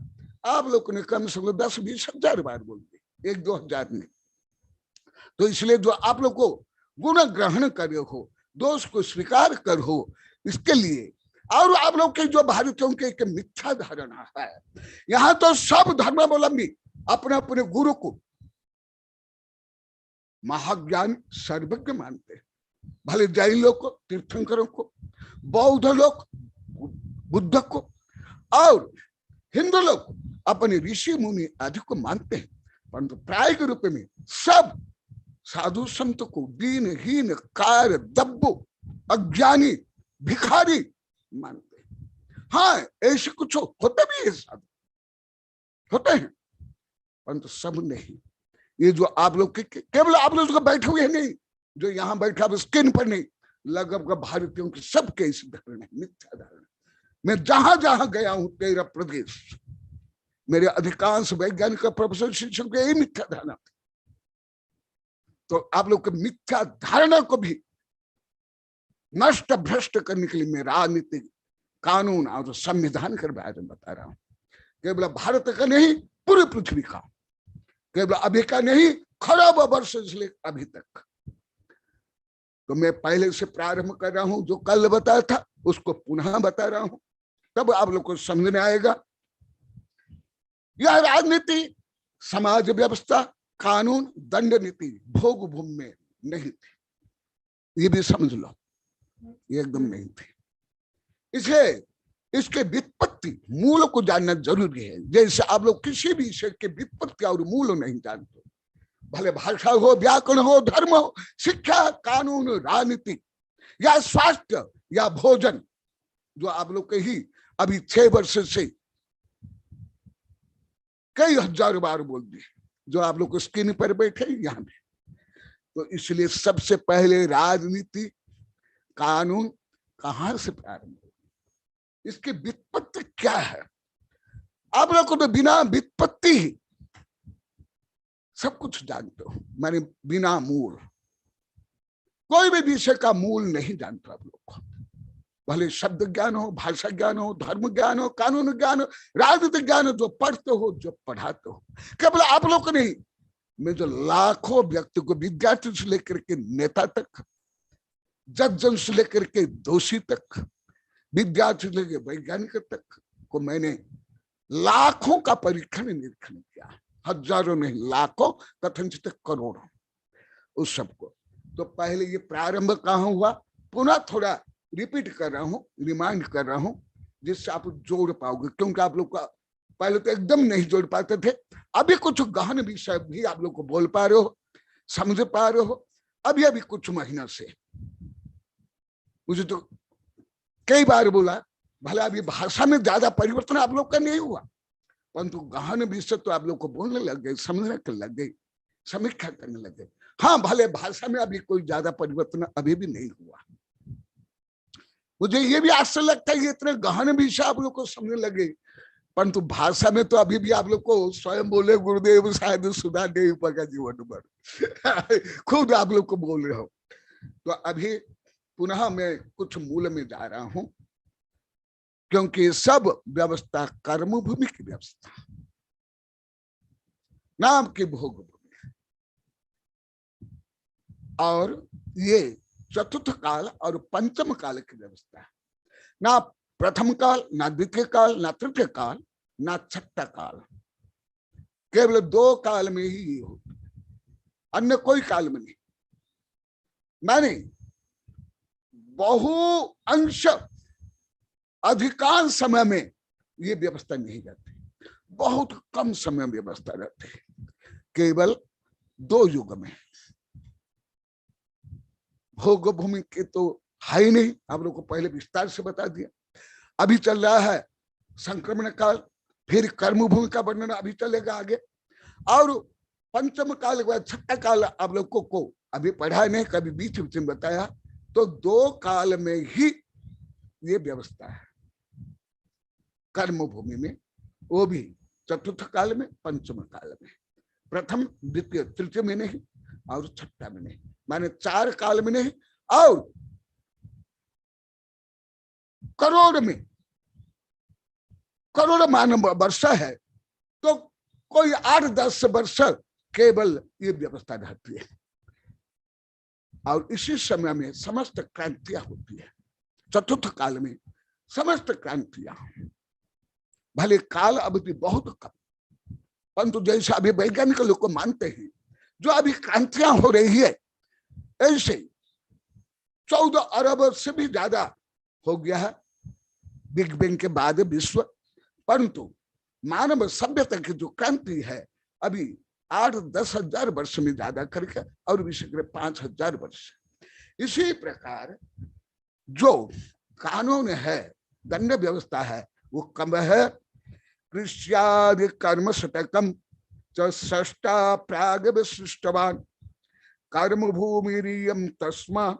आप लोग ने कम से कम 10-20 हजार बार बोल दिए, 1-2 हजार नहीं। तो इसलिए जो आप लोग को गुण ग्रहण करे हो, दोष को स्वीकार कर हो, इसके लिए, और आप लोग के जो भारतीयों के एक मिथ्या धारणा है, यहाँ तो सब धर्मावलंबी अपने अपने गुरु को महाज्ञानी, सर्वज्ञ मानते हैं। भले जैन लोग को, तीर्थंकरों को, बौद्ध लोग बुद्ध को, और हिंदू लोग अपने ऋषि मुनि आदि को मानते हैं, परंतु प्रायिक रूप में सब साधु संत को दीनहीन, कार, दब्बू, अज्ञानी, भिखारी मानते हैं। हाँ ऐसे कुछ होते भी है, साधु होते हैं, परंतु सब नहीं। ये जो आप लोग के केवल आप लोग जो बैठे हुए हैं नहीं, जो यहाँ बैठा स्क्रीन पर नहीं, लगभग भारतीयों की सबके इस धारणा, मिथ्या धारणा। मैं जहां जहां गया हूं 13 प्रदेश, मेरे अधिकांश वैज्ञानिक, प्रोफेसर, शिक्षक यही मिथ्या धारणा। तो आप लोग के मिथ्या धारणा को भी नष्ट भ्रष्ट करने के लिए मैं राजनीति कानून और संविधान के बारे में बता रहा हूं। केवल भारत का नहीं, पूरी पृथ्वी का, केवल अभी का नहीं, खरबों वर्ष से अभी तक। तो मैं पहले से प्रारंभ कर रहा हूं, जो कल बताया था उसको पुनः बता रहा हूं, तब आप लोग को समझ में आएगा। यह राजनीति, समाज व्यवस्था, कानून, दंड नीति भोग भूमि में नहीं थी, ये भी समझ लो, ये एकदम नहीं थी। इसलिए इसके व्युत्पत्ति, मूल को जानना जरूरी है। जैसे आप लोग किसी भी विषय के व्युत्पत्ति और मूल नहीं जानते, भले भाषा हो, व्याकरण हो, धर्म हो, शिक्षा, कानून, राजनीति या स्वास्थ्य या भोजन, जो आप लोग के ही अभी 6 वर्ष से कई हजार बार बोल दिए, जो आप लोग स्क्रीन पर बैठे यहाँ पे। तो इसलिए सबसे पहले राजनीति, कानून कहां से प्रारंभ हो, इसकी व्युत्पत्ति क्या है? आप लोग को तो बिना व्युत्पत्ति ही सब कुछ जानते हो, माने बिना मूल, कोई भी विषय का मूल नहीं जानते आप लोग को। भले शब्द ज्ञान हो, भाषा ज्ञान हो, धर्म ज्ञान हो, कानून ज्ञान हो, राजनीतिक ज्ञान हो, जो पढ़ते हो, जो पढ़ाते हो, केवल आप लोग को नहीं, मैं जो लाखों व्यक्ति को, विद्यार्थी से लेकर के नेता तक, जज से लेकर के दोषी तक, विद्यार्थी से लेकर वैज्ञानिक तक को मैंने लाखों का परीक्षण निरीक्षण किया, हजारों नहीं, लाखों, कथनचित करोड़ों, उस सबको। तो पहले ये प्रारंभ कहाँ हुआ, पुनः थोड़ा रिपीट कर रहा हूं, रिमाइंड कर रहा हूं, जिससे आप जोड़ पाओगे, क्योंकि आप लोग का पहले तो एकदम नहीं जोड़ पाते थे। अभी कुछ गहन विषय भी आप लोग को बोल पा रहे हो, समझ पा रहे हो, अभी कुछ महीना से। मुझे तो कई बार बोला, भले अभी भाषा में ज्यादा परिवर्तन आप लोग का नहीं हुआ, परंतु गहन विषय तो आप लोग को बोलने लग गए, समझने लग गए, समीक्षा करने लग गए। हाँ, भले भाषा में अभी कोई ज्यादा परिवर्तन अभी भी नहीं हुआ। मुझे ये भी आश्चर्य लगता है, ये इतने गहन विषय आप लोग को समझने लगे, परंतु भाषा में तो अभी भी आप लोग को स्वयं बोले गुरुदेव शायद सुधा नहीं पका जीवन भर खुद आप लोग को बोल रहे हो। तो अभी पुनः मैं कुछ मूल में जा रहा हूं, क्योंकि सब व्यवस्था कर्म भूमि की व्यवस्था, नाम की भोग भूमि, और ये चतुर्थ काल और पंचम काल की व्यवस्था है। ना प्रथम काल, ना द्वितीय काल, ना तृतीय काल, ना छठा काल, केवल 2 काल में ही ये होती, अन्य कोई काल में नहीं। माने बहु अंश, अधिकांश समय में ये व्यवस्था नहीं रहती, बहुत कम समय में व्यवस्था रहती है, केवल 2 युग में। भोग भूमि के तो है ही नहीं, आप लोग को पहले विस्तार से बता दिया। अभी चल रहा है संक्रमण काल, फिर कर्म भूमि का वर्णन अभी चलेगा आगे, और पंचम काल के बाद छठा काल आप लोग को अभी पढ़ा नहीं, कभी बीच बीच में बताया। तो 2 काल में ही ये व्यवस्था है, कर्म भूमि में, वो भी चतुर्थ काल में, पंचम काल में, प्रथम द्वितीय तृतीय में नहीं, और छठा में नहीं, माने 4 काल में नहीं, और करोड़ में, करोड़ मानव वर्ष है, तो कोई 8-10 वर्ष केवल ये व्यवस्था रहती है, और इसी समय में समस्त क्रांतियां होती है। चतुर्थ काल में समस्त क्रांतियां, भले काल अवधि बहुत कम, परंतु जैसे अभी वैज्ञानिक लोग को मानते हैं, जो अभी क्रांतियां हो रही है, ऐसे 14 अरब से भी ज्यादा हो गया है बिग बैंग के बाद विश्व, परंतु मानव सभ्यता की जो क्रांति है अभी 8-10 हजार वर्ष में ज्यादा करके, और विशेष 5,000 वर्ष। इसी प्रकार जो कानून है, दंड व्यवस्था है, वो कम है। कृष्यादि कर्म शतकम च षष्टा प्राग विशिष्टवान कर्म भूमिरियम तस्मा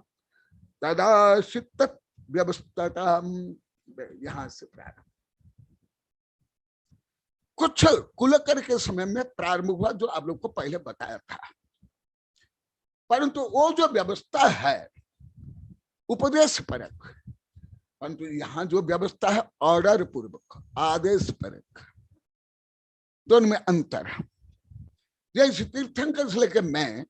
तदाशित व्यवस्था। यहां से प्रारंभ, कुछ कुलकर के समय में प्रारंभ हुआ, जो आप लोग को पहले बताया था, परंतु वो जो व्यवस्था है उपदेश परक, परंतु यहाँ जो व्यवस्था है ऑर्डर पूर्वक, आदेश परक, दोनों में अंतर है। जैसे तीर्थंकर से लेकर मैं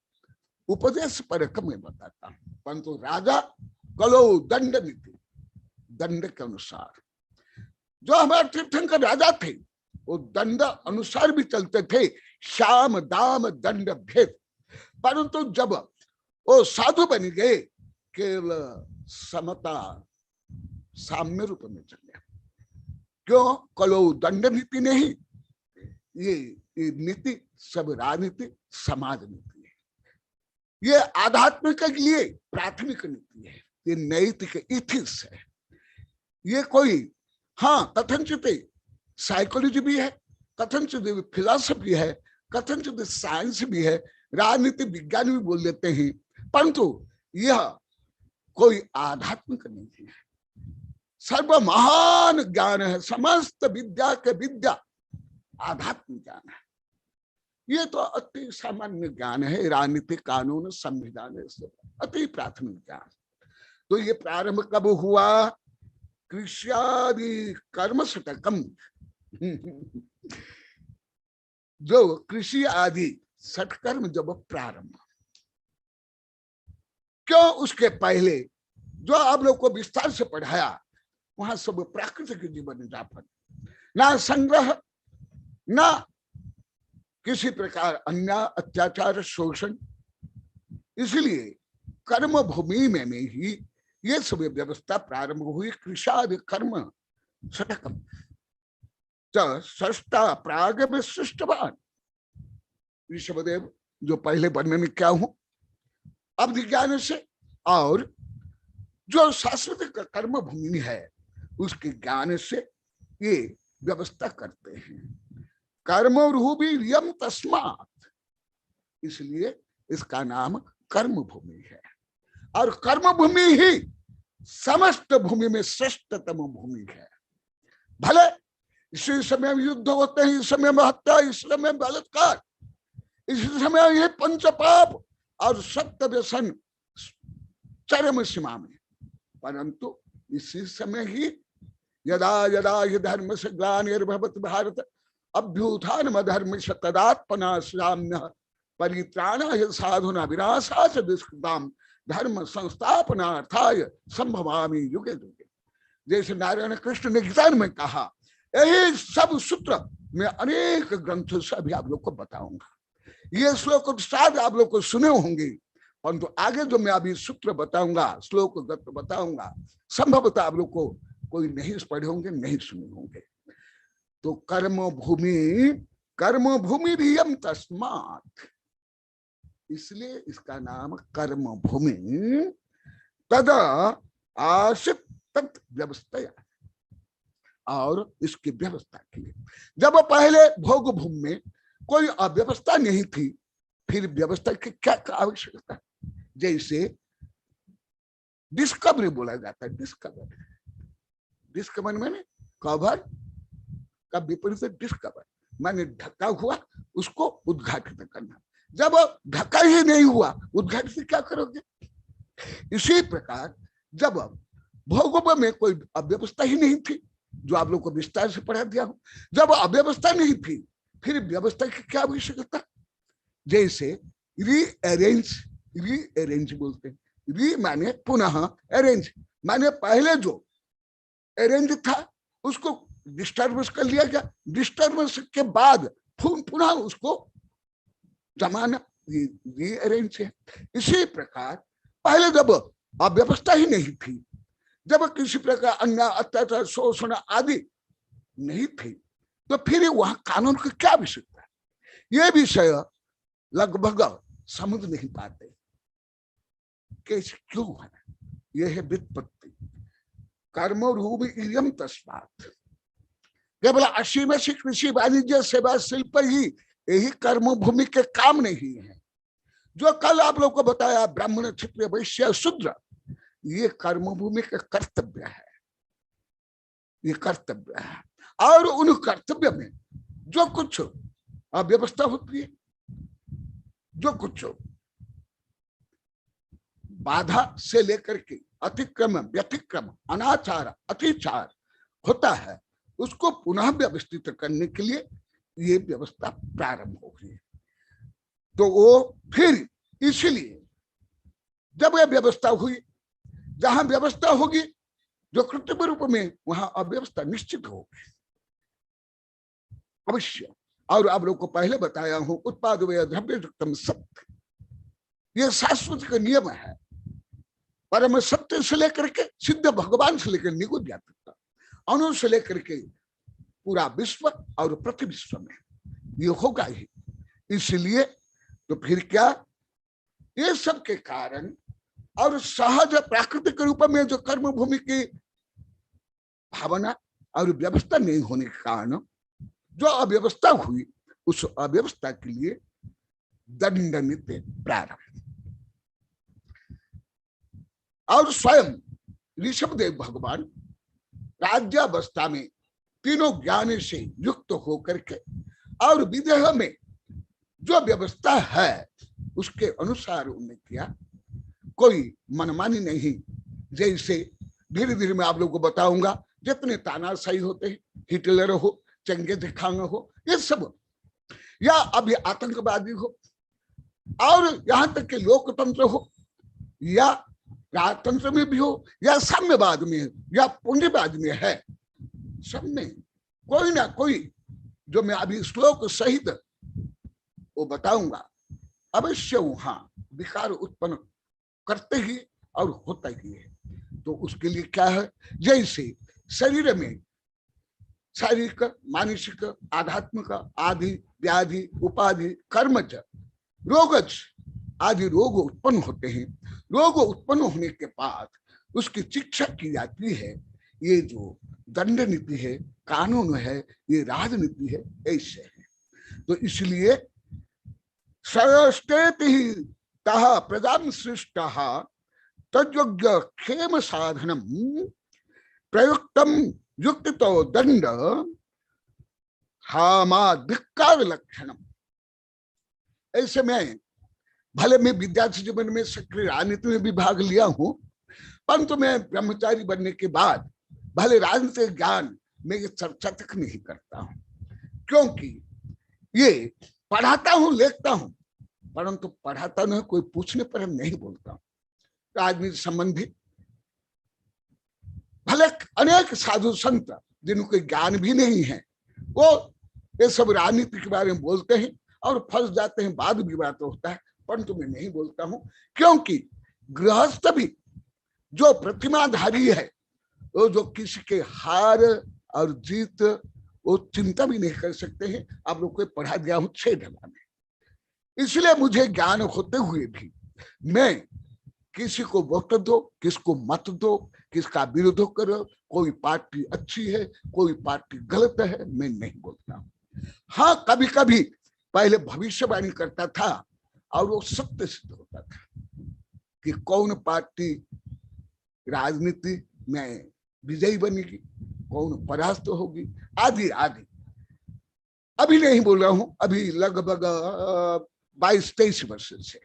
उपदेश परक में बताता हूं, परंतु राजा कलो दंड नीति, दंड के अनुसार। जो हमारे तीर्थंकर राजा थे वो दंड अनुसार भी चलते थे, श्याम दाम दंड भेद। परंतु जब वो साधु बन गए, केवल समता साम्य रूप में चले। क्यों? कलो दंड नीति नहीं, ये नीति सब राजनीति समाज नीति है। ये आध्यात्मिक के लिए प्राथमिक नीति है, ये नैतिक इथिक्स है। ये कोई हाँ कथनचित साइकोलॉजी भी है, कथनचित फिलॉसफी है, कथनचित साइंस भी है, राजनीति विज्ञान भी बोल देते हैं, परंतु यह कोई आध्यात्मिक नहीं है। सर्व महान ज्ञान है, समस्त विद्या के विद्या आध्यात्मिक ज्ञान है। ये तो अति सामान्य ज्ञान है, राजनीति कानून संविधान अति प्राथमिक ज्ञान। तो ये प्रारंभ कब हुआ? कृष्यादि कर्म षटकम, जो कृषि आदि षटकर्म जब प्रारंभ। क्यों? उसके पहले जो आप लोग को विस्तार से पढ़ाया, वहां सब प्राकृतिक जीवन यापन, ना संग्रह, ना किसी प्रकार अन्याय अत्याचार शोषण। इसलिए कर्म भूमि में ही ये सब व्यवस्था प्रारंभ हुई। कृषादि कर्म षटकम सष्टा प्राग में सृष्टवान। ऋषभदेव जो पहले वर्णन क्या हूं अवधि ज्ञान से, और जो शाश्वत कर्म भूमि है उसके ज्ञान से ये व्यवस्था करते हैं। कर्म रूपी रियम तस्मात्, इसलिए इसका नाम कर्म भूमि है। और कर्म भूमि ही समस्त भूमि में श्रेष्ठतम भूमि है। भले इसी समय युद्ध होते हैं, इस समय हत्या, इस समय बलात्कार, इस समय ये पंच पाप और सत्य व्यसन चरम सीमा में, परंतु इसी समय ही यदा यदा हि धर्म से ग्लानिर्भवति भारत अभ्युत्थानम् अधर्मस्य तदात्मनास्याम्यः परित्राणाय साधुना विनाशाय दुष्कृताम् धर्म संस्थापनार्थाय संभवामि युगे युगे। जैसे नारायण कृष्ण ने गीता में कहा, यही सब सूत्र मैं अनेक ग्रंथों से अभी आप लोग को बताऊंगा। ये श्लोक शायद आप लोग को सुने होंगे, परंतु आगे जो मैं अभी सूत्र बताऊंगा, श्लोक बताऊंगा, संभवतः आप लोग को कोई नहीं पढ़े होंगे, नहीं सुने होंगे। तो कर्म भूमि भी यम तस्मात्, इसलिए इसका नाम कर्म भूमि। तदा आशित तत् व्यवस्था, और इसकी व्यवस्था के लिए जब पहले भोग भूमि में कोई अव्यवस्था नहीं थी, फिर व्यवस्था की क्या आवश्यकता है? जैसे डिस्कवरी बोला जाता है, डिस्कवर मैंने कवर का विपरीत डिस्कवर, माने ढका हुआ उसको उद्घाटित करना। जब ढका ही नहीं हुआ, उद्घाटित क्या करोगे? इसी प्रकार जब भोग में कोई अव्यवस्था ही नहीं थी, जो आप लोग को विस्तार से पढ़ा दिया हूं, जब अव्यवस्था नहीं थी फिर व्यवस्था की क्या आवश्यकता? जैसे रीअरेंज बोलते हैं। री माने पुनः, अरेंज माने पहले जो अरेंज था उसको डिस्टर्बेंस कर लिया गया, डिस्टर्बेंस के बाद पुनः उसको जमाना, रीअरेंज है। इसी प्रकार पहले जब अव्यवस्था ही नहीं थी, जब किसी प्रकार अन्याय अत्याचार शोषण आदि नहीं थी, तो फिर वहां कानून की क्या आवश्यकता है? ये विषय लगभग समझ नहीं पाते कैसे क्यों है। यह है व्युत्पत्ति। कर्म रूप इयम तस्मात्, केवल असीम से कृषि वाणिज्य सेवा शिल्प ही यही कर्म भूमि के काम नहीं है। जो कल आप लोग को बताया ब्राह्मण क्षत्रिय वैश्य शूद्र, ये कर्म भूमि का कर्तव्य है, ये कर्तव्य है। और उन कर्तव्य में जो कुछ अव्यवस्था होती है, जो कुछ बाधा से लेकर के अतिक्रम, व्यतिक्रम, अनाचार, अतिचार होता है, उसको पुनः व्यवस्थित करने के लिए ये व्यवस्था प्रारंभ हो गई। तो वो फिर इसलिए जब यह व्यवस्था हुई, जहां व्यवस्था होगी जो कृत्रिम रूप में, वहां अव्यवस्था निश्चित होगी अवश्य। और आप लोग को पहले बताया हूं, उत्पाद व्यय द्रव्य सत्य, ये शाश्वत का नियम है। परम सत्य से लेकर के सिद्ध भगवान से लेकर निगुण व्यापकता, अणु से लेकर के पूरा विश्व और प्रति विश्व में ये होगा ही। इसलिए तो फिर क्या, ये सब के कारण और सहज प्राकृतिक रूप में जो कर्म भूमि की भावना और व्यवस्था नहीं होने के कारण जो अव्यवस्था हुई, उस अव्यवस्था के लिए दंड नीति प्रारंभ। और स्वयं ऋषभदेव भगवान राज्यावस्था में तीनों ज्ञान से युक्त होकर के और विदेह में जो व्यवस्था है उसके अनुसार उन्होंने किया, कोई मनमानी नहीं। जैसे धीरे धीरे मैं आप लोगों को बताऊंगा, जितने तानाशाही होते हैं, हिटलर हो, चंगेज खान हो, ये सब, या अभी आतंकवादी हो, और यहां तक कि लोकतंत्र हो, या राजतंत्र में भी हो, या साम्यवाद में, या पूंजीवाद में है, सब में कोई ना कोई, जो मैं अभी श्लोक सहित वो बताऊंगा, अवश्य वहां विकार उत्पन्न करते ही और होता ही है। तो उसके लिए क्या है, जैसे शरीर में शारीरिक, मानसिक, आध्यात्मिक आदि व्याधि, उपाधि, कर्मज, रोगज आदि रोग उत्पन्न होते हैं। रोग उत्पन्न होने के बाद उसकी शिक्षा की जाती है। ये जो दंड नीति है, कानून है, ये राजनीति है, ऐसे है। तो इसलिए सर्वस्तेति ही तः प्रजां सृष्टः तद्योग्य क्षेम साधनम प्रयुक्तम युक्तितो दंड हामाधिकार लक्षणम। ऐसे में भले मैं विद्यार्थी जीवन में सक्रिय राजनीति में भी भाग लिया हूं, परंतु मैं ब्रह्मचारी बनने के बाद भले राजनीतिक ज्ञान में ये चर्चा तक नहीं करता हूं, क्योंकि ये पढ़ाता हूं, लिखता हूं, परंतु पढ़ाता नहीं, कोई पूछने पर हम नहीं बोलता हूं। राजनीति संबंधी भले अनेक साधु संत जिनको ज्ञान भी नहीं है, वो ये सब राजनीति के बारे में बोलते हैं और फंस जाते हैं, बाद विवाद होता है, परंतु मैं नहीं बोलता हूं, क्योंकि गृहस्थ भी जो प्रतिमाधारी है, वो जो किसी के हार और जीत वो चिंता भी नहीं कर सकते हैं। आप लोग को पढ़ा दिया हूं 6 ढला में। इसलिए मुझे ज्ञान होते हुए भी मैं किसी को वोट दो, किसको मत दो, किसका विरोध करो, कोई पार्टी अच्छी है, कोई पार्टी गलत है, मैं नहीं बोलता हूं। हाँ, कभी कभी पहले भविष्यवाणी करता था और वो सत्य सिद्ध होता था कि कौन पार्टी राजनीति में विजयी बनेगी, कौन परास्त होगी, आदि आदि। अभी नहीं बोल रहा हूं, अभी लगभग 22-23 वर्ष से।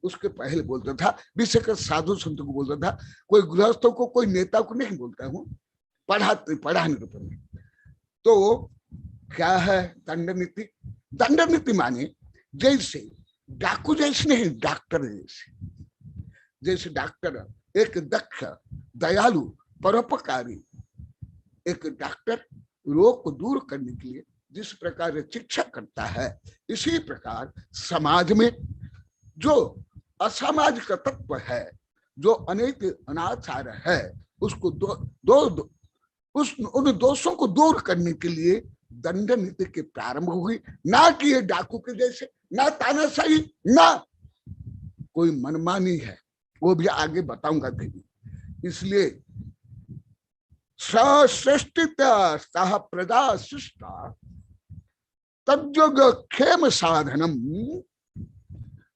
उसके पहले बोलता था, विशेषकर साधु संतों को बोलता था, कोई गृहस्थों को, कोई नेता को नहीं बोलता हूं, पढ़ाने रूप में। तो क्या है दंड नीति? दंड नीति माने जैसे डाकू जैसे नहीं, डॉक्टर जैसे। जैसे डॉक्टर एक दक्ष, दयालु, परोपकारी एक डॉक्टर रोग को दूर करने के लिए जिस प्रकार शिक्षा करता है, इसी प्रकार समाज में जो असामाजिक तत्व है, जो अनेक अनाचार है, उसको उन दोषों को दूर करने के लिए दंड नीति के प्रारंभ हुई। ना कि ये डाकू के जैसे, ना तानाशाही, ना कोई मनमानी है, वो भी आगे बताऊंगा कहीं। इसलिए सृष्टिता सह प्रजा सृष्टा तद्योग क्षेम साधनम।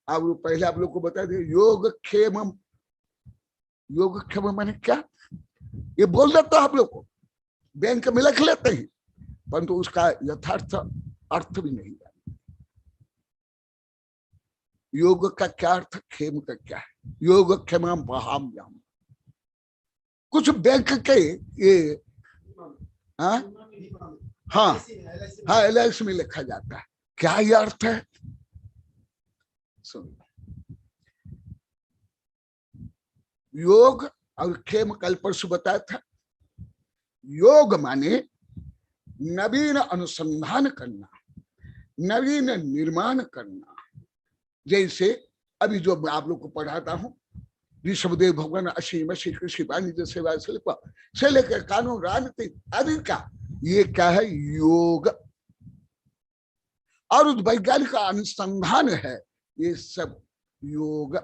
अब पहले आप लोग को बता दें, योग क्षेम, योग क्षेम माने क्या, ये बोल देता आप लोग को, बैंक में लिख लेते हैं, परंतु उसका यथार्थ अर्थ भी नहीं जानते। योग का क्या अर्थ, क्षेम का क्या है? योग क्षेम बहाम्यम, कुछ बैंक के ये हाँ हाँ हाँ LIC में लिखा जाता है। क्या ये अर्थ है? सुन, योग और खेम कल परसों बताया था। योग माने नवीन अनुसंधान करना, नवीन निर्माण करना। जैसे अभी जो मैं आप लोग को पढ़ाता हूं, ऋषभदेव भगवान असीम श्री कृषि वाणिज्य सेवा शिल्प से लेकर कानून राजनीति आदि का, ये क्या है? योग। और उस वैज्ञानिक का अनुसंधान है, ये सब योग।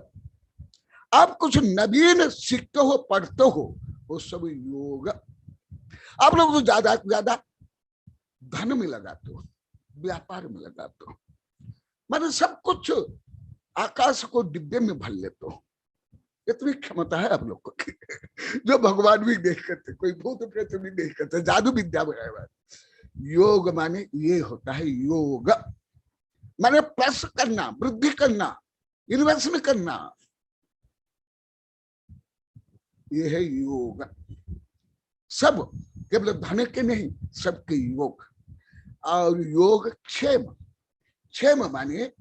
आप कुछ नवीन सीखते हो, पढ़ते हो, वो सब योग। आप लोग तो ज्यादा से ज्यादा धन में लगाते हो, व्यापार में लगाते हो, माने सब कुछ आकाश को डिब्बे में भर लेते हो। इतनी क्षमता है आप लोग को जो भगवान भी नहीं करते, कोई भूत प्रेत भी नहीं करते, जादू विद्या में है। योग माने ये होता है, योग माने प्लस करना, वृद्धि करना, इन्वेस्टमेंट करना, ये है योग। सब केवल धन के नहीं, सबके योग। और योग क्षेम, क्षेम माने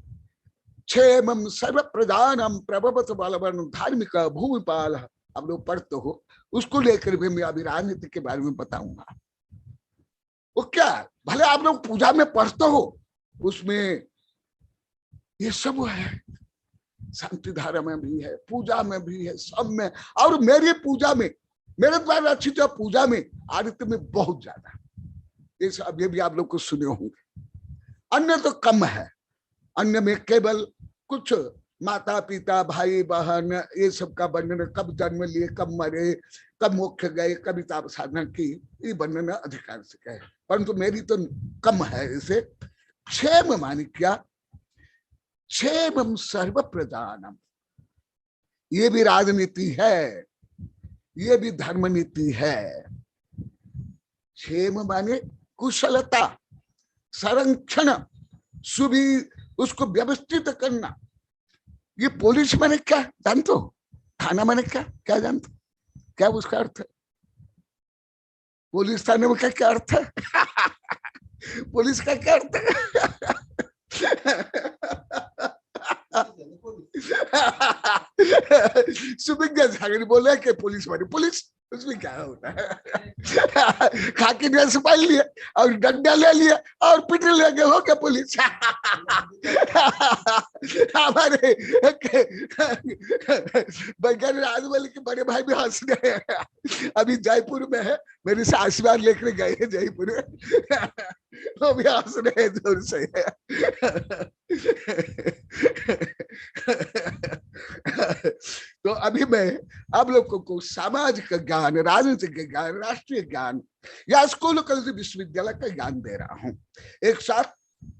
क्षेमम सर्व प्रधानम प्रभवत बलवन धार्मिक भूमिपाल। आप लोग पढ़ते हो, उसको लेकर भी मैं अभी राजनीति के बारे में बताऊंगा। वो क्या, भले आप लोग पूजा में पढ़ते हो, उसमें ये सब है, शांति धारा में भी है, पूजा में भी है, सब में। और मेरी पूजा में, मेरे द्वारा अच्छी तो पूजा में, आरती में बहुत ज्यादा, ये सब ये भी आप लोग को सुने होंगे। अन्य तो कम है, अन्य में केवल कुछ माता पिता भाई बहन ये सब का वर्णन, कब जन्म लिए, कब मरे, कब मोक्ष गए, कब ताप साधना की, ये वर्णन अधिकार से कहे, परंतु मेरी तो कम है। इसे क्षेम माने क्या? क्षेमम सर्व प्रधानम, ये भी राजनीति है, ये भी धर्म नीति है। क्षेम माने कुशलता, संरक्षण, सुबी उसको व्यवस्थित करना। ये पुलिस माने क्या जानते हो? थाना माने क्या, क्या जानते हो? क्या उसका अर्थ है? पुलिस थाने में क्या अर्थ है? पुलिस का क्या अर्थ है? सुबिंग झागरी बोला कि पुलिस माने पुलिस, उसमें क्या होता है? खाकी ड्रेस पहन लिए और डंडा ले लिया और पिटने लगे, हो क्या पुलिस? हमारे वैज्ञानिक राजमल के बड़े भाई भी हंस गए। अभी जयपुर में है, मेरे से आशीर्वाद लेकर गए हैं जयपुर में, वो भी हंस रहे जोर से। तो अभी मैं आप लोगों को सामाजिक ज्ञान, राजनीतिक ज्ञान, राष्ट्रीय ज्ञान या स्कूल कॉलेज विश्वविद्यालय का ज्ञान दे रहा हूं। एक साथ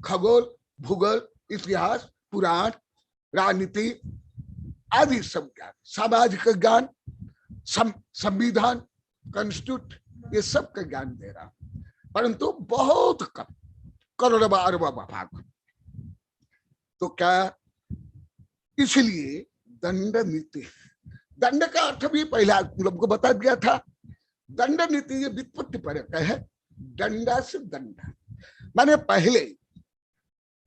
खगोल, भूगोल, इतिहास, पुराण, राजनीति आदि सब ज्ञान, सामाजिक ज्ञान, संविधान, कॉन्स्टिट्यूट, ये सब का ज्ञान दे रहा हूं, परंतु बहुत कम, करोड़ों अरबों भाग। तो क्या, इसलिए दंड नीति, दंड का अर्थ भी पहले आप लोग को बता दिया था। दंड नीति ये व्युत्पत्ति परक है, दंडा से दंड माने पहले,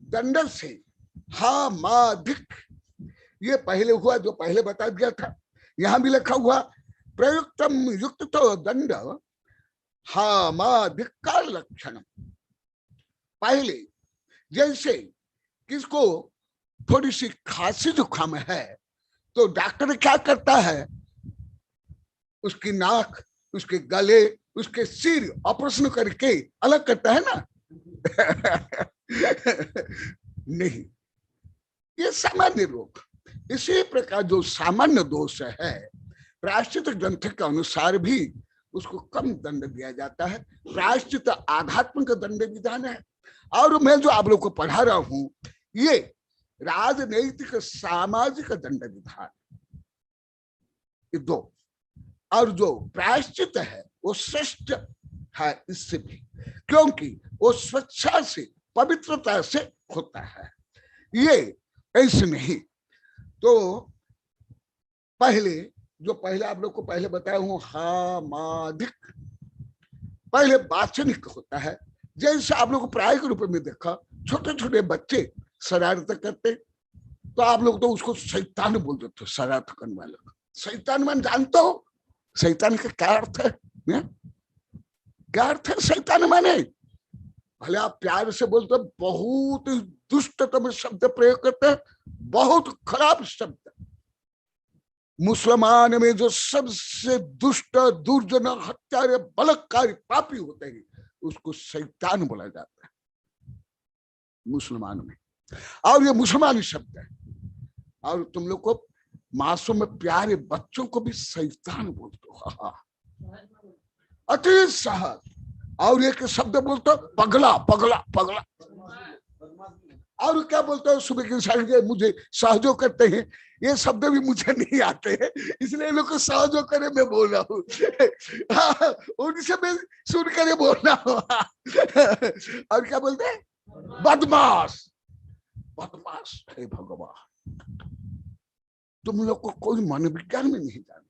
दंड से हा माधिक, ये पहले हुआ, जो पहले बता दिया था। यहां भी लिखा हुआ प्रयुक्तम युक्त तो दंड हा माधिक का लक्षण। पहले जैसे किसको थोड़ी सी खांसी जुकाम है तो डॉक्टर क्या करता है? उसकी नाक, उसके गले, उसके सिर ऑपरेशन करके अलग करता है ना? नहीं, ये सामान्य रोग। इसी प्रकार जो सामान्य दोष है, प्रायश्चित ग्रंथ के अनुसार भी उसको कम दंड दिया जाता है। प्रायश्चित आध्यात्मिक दंड विधान है, और मैं जो आप लोग को पढ़ा रहा हूं ये राजनैतिक सामाजिक दंड विधान, ये दो। और जो प्रायश्चित है वो श्रेष्ठ है इससे भी, क्योंकि वो स्वच्छता से, पवित्रता से होता है, ये ऐसे नहीं। तो पहले जो पहले आप लोग को पहले बताया हूं, हामादिक, पहले वाचनिक होता है। जैसे आप लोग को प्रायिक रूप में देखा, छोटे छोटे बच्चे शरारत करते तो आप लोग तो उसको शैतान बोल देते, शरारत करने वाले। शैतान मान जानते हो शैतान का क्या अर्थ है? क्या अर्थ है शैतान माने? भले आप प्यार से बोलते, बहुत दुष्टतम शब्द प्रयोग करते हैं, बहुत खराब शब्द। मुसलमान में जो सबसे दुष्ट, दुर्जन, हत्यारे, बलात्कारी, पापी होते हैं, उसको शैतान बोला जाता है मुसलमान में। और ये मुसलमानी शब्द है। और तुम लोग को मासूम प्यारे बच्चों को भी शैतान बोलते हो, अति सहज। और एक शब्द बोलते हो पगला, पगला, पगला। और क्या बोलते हो? सुबह के साढ़े मुझे सहयोग करते हैं, ये शब्द भी मुझे नहीं आते हैं, इसलिए लोग को सहयोग करे मैं बोल रहा हूँ। उनसे मैं सुन कर बोल रहा हूँ। और क्या बोलते हैं? बदमाश, बदमाश। हे भगवान, तुम लोग को कोई मनोविज्ञान में नहीं जानता,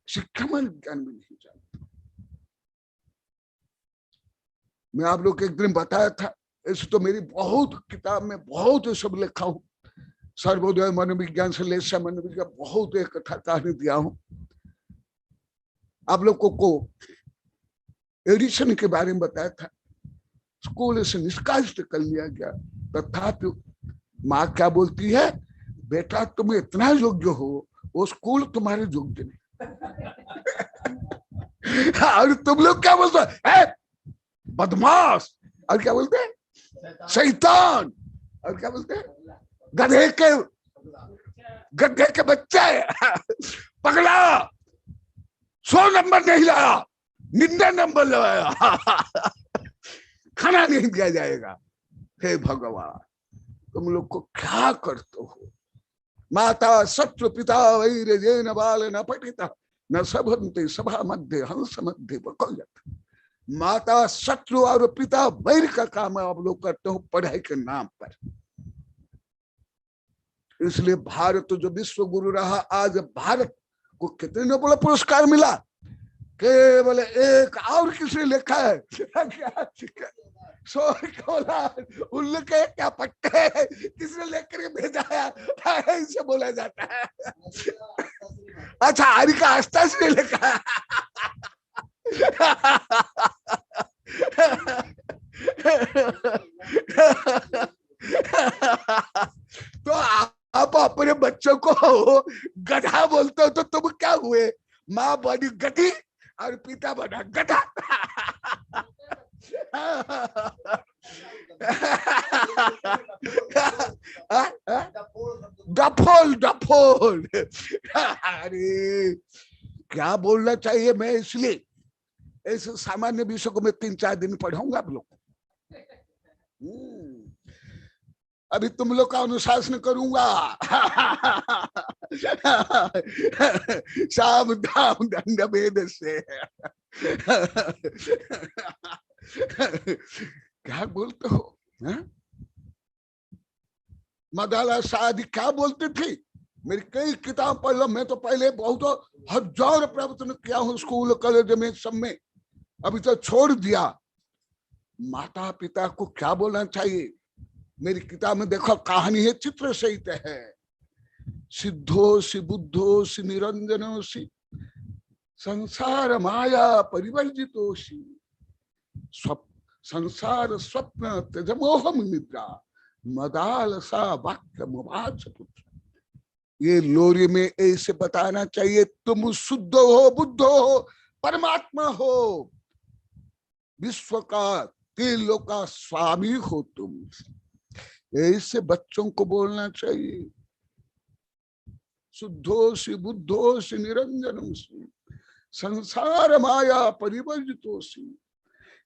शिक्षा मनोविज्ञान में नहीं जानता। मैं आप लोग को एक दिन बताया था, ऐसे तो मेरी बहुत किताब में बहुत सब लिखा हूं, सर्वोदय मनोविज्ञान से लेकर मनोविज्ञान, बहुत एक कथा कहानी दिया हूं। आप लोगों को एडिशन के बारे में बताया था, स्कूल से निष्कासित कर लिया गया, तथापि माँ क्या बोलती है? बेटा तुम इतना योग्य हो, वो स्कूल तुम्हारे योग्य नहीं। और तुम लोग क्या बोलते हैं? बदमाश। और क्या बोलते हैं? शैतान। और क्या बोलते हैं? गधे के बच्चे, पगला, 100 नंबर नहीं लाया, 90 नंबर लाया, खाना नहीं दिया जाएगा। हे भगवान, तुम लोग को क्या करते हो? माता शत्रु पिता वैर बाल न पठिता न सभन्ते सभा मध्य हंस मध्य बकौलत। माता शत्रु और पिता वैर का काम आप लोग करते हो पढ़ाई के नाम पर। इसलिए भारत जो विश्व गुरु रहा, आज भारत को कितने नोबेल पुरस्कार मिला? केवल एक और किसने लिखा है? उल्लू के क्या पट्टे किसने लेकर के भेजा है, ऐसे बोला जाता है। अच्छा, हरि का आस्था से लिखा है। तो आप अपने बच्चों को गधा बोलते हो तो तुम क्या हुए? माँ बनी गधी और पिता बना गधा। डफोल, डफोल। अरे क्या बोलना चाहिए? मैं इसलिए इस सामान्य विषय को मैं 3-4 दिन पढ़ाऊंगा आप लोग को। अभी तुम लोग का अनुशासन करूंगा। साम दाम दंड भेद से। क्या बोलते हो? मदाला शादी क्या बोलती थी? मेरी कई किताब पढ़ लो। मैं तो पहले बहुत हजार प्रवचन किया हूँ स्कूल कॉलेज में सब में, अभी तो छोड़ दिया। माता पिता को क्या बोलना चाहिए? मेरी किताब में देखो कहानी है, चित्र सहित है। सिद्धोसि बुद्धोसि निरंजनोसि संसार माया परिवर्जितोसि संसार स्वप्न त्यजमोहम निद्रा मदालसा वाक्य मुवाच पुत्र। ये लोरी में ऐसे बताना चाहिए, तुम शुद्ध हो, बुद्ध हो, परमात्मा हो, विश्व का, तीनों का स्वामी हो तुम। ऐसे बच्चों को बोलना चाहिए। शुद्धोसि बुद्धोसि निरंजनोसि संसार माया परिवर्जितोसि।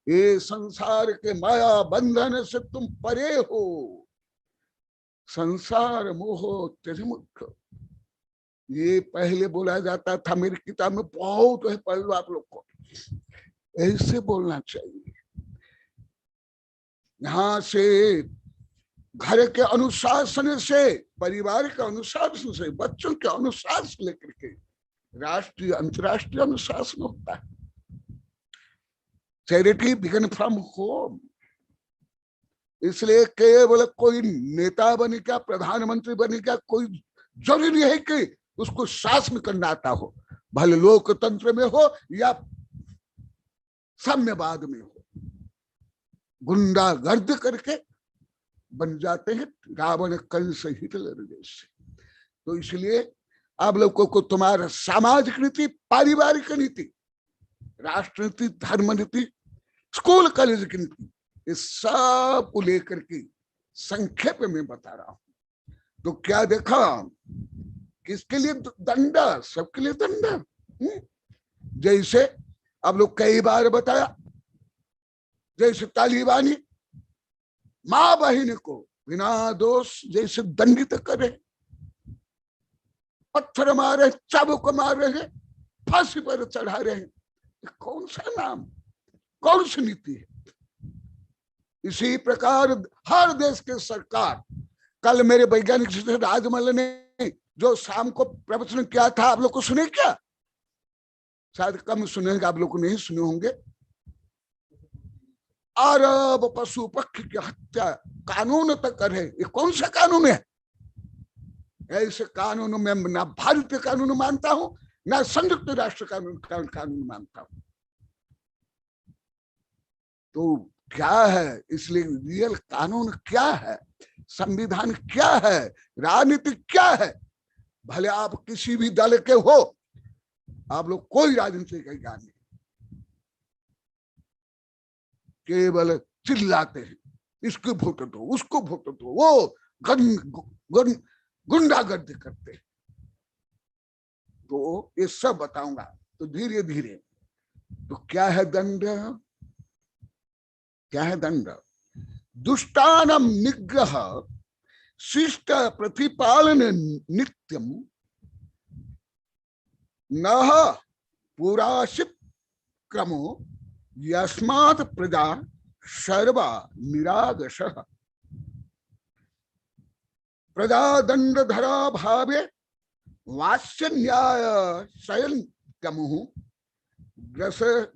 ये संसार के माया बंधन से तुम परे हो। संसार मोह त्यजमुक्त, ये पहले बोला जाता था मेरी किताब में, बहुत है, पढ़ लो आप लोग को। ऐसे बोलना चाहिए। यहां से घर के अनुशासन से, परिवार के अनुशासन से, बच्चों के अनुशासन से लेकर के राष्ट्रीय अंतर्राष्ट्रीय अनुशासन होता है। Charity begin from home. इसलिए केवल कोई नेता बने क्या, प्रधानमंत्री बने क्या, कोई जरूरी नहीं है कि उसको शासन करना आता हो, भले लोकतंत्र में हो या साम्यवाद में हो। गुंडागर्द करके बन जाते हैं रावण, कंस, हिटलर जैसे। तो इसलिए आप लोगों को तुम्हारा सामाजिक नीति, पारिवारिक नीति, राष्ट्र नीति, धर्म नीति, स्कूल कॉलेज की नीति, इस सब को लेकर के संक्षेप में बता रहा हूं। तो क्या देखा, किसके लिए दंड, सबके लिए दंड। जैसे आप लोग कई बार बताया, जैसे तालिबानी माँ बहन को बिना दोष जैसे दंडित करे, पत्थर मार रहे, चाबुक मार रहे हैं, फांसी पर चढ़ा रहे हैं। कौन सा नाम, कौन सी नीति है? इसी प्रकार हर देश के सरकार, कल मेरे वैज्ञानिक राजमल ने जो शाम को प्रवचन किया था, आप लोग को सुने क्या? शायद कम सुने, आप लोग को नहीं सुने होंगे। अरब पशु पक्षी की हत्या कानून तक करे। ये कौन सा कानून है? ऐसे कानून में ना भारतीय कानून मानता हूं, ना संयुक्त राष्ट्र कानून मानता हूं। तो क्या है? इसलिए रियल कानून क्या है, संविधान क्या है, राजनीति क्या है? भले आप किसी भी दल के हो, आप लोग कोई राजनीति का ज्ञान नहीं, केवल चिल्लाते हैं, इसको वोट दो, उसको वोट दो, वो गुंडागर्दी करते हैं। तो ये सब बताऊंगा। तो धीरे धीरे, तो क्या है दंड? क्या है दंड? दुष्टानम निग्रह शिष्ट प्रतिपालन नित्यम नह पुराशित क्रमो यस्मात् प्रजा सर्वा निरागसः। प्रजा दंड धरा भावे वास्य न्याय शयन तमुः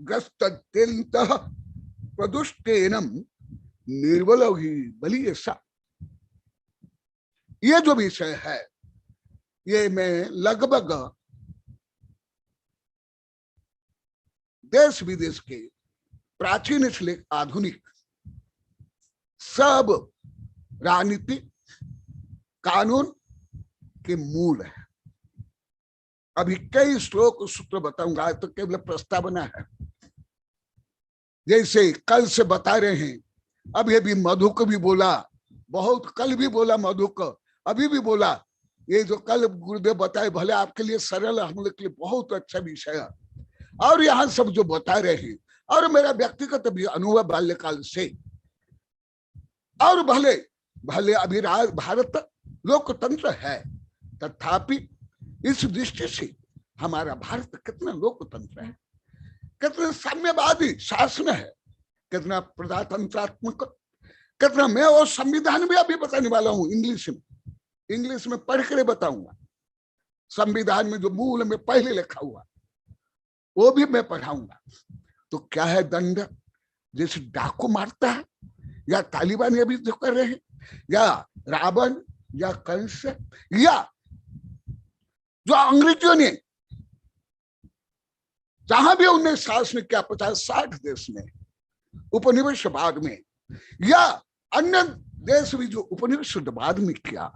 ग्रस्तत्यन्तः प्रदुष्टेनम निर्बल ही बलियसा। ये जो विषय है, ये मैं लगभग देश विदेश के प्राचीन से लेकर आधुनिक सब राजनीति कानून के मूल है। अभी कई श्लोक सूत्र बताऊंगा, तो केवल प्रस्तावना है। जैसे कल से बता रहे हैं, अभी अभी मधु को भी बोला, बहुत कल भी बोला मधु को, अभी भी बोला। ये जो कल गुरुदेव बताए, भले आपके लिए सरल, हम लोग के लिए बहुत अच्छा विषय है। और यहाँ सब जो बता रहे हैं, और मेरा व्यक्तिगत भी अनुभव बाल्यकाल से, और भले भले अभी भारत लोकतंत्र है, तथापि इस दृष्टि से हमारा भारत कितना लोकतंत्र है, कितना साम्यवादी शासन है, कितना प्रजातंत्रात्मक, कितना। मैं और संविधान भी अभी बताने वाला हूं, इंग्लिश में पढ़ कर बताऊंगा। संविधान में जो मूल में पहले लिखा हुआ, वो भी मैं पढ़ाऊंगा। तो क्या है दंड? जैसे डाकू मारता है, या तालिबान अभी जो कर रहे हैं, या रावण, या कंस, या जो अंग्रेजों ने जहां भी उन्हें शासन किया 50-60 देश में उपनिवेशवाद में, या अन्य देश भी जो उपनिवेशवाद में किया,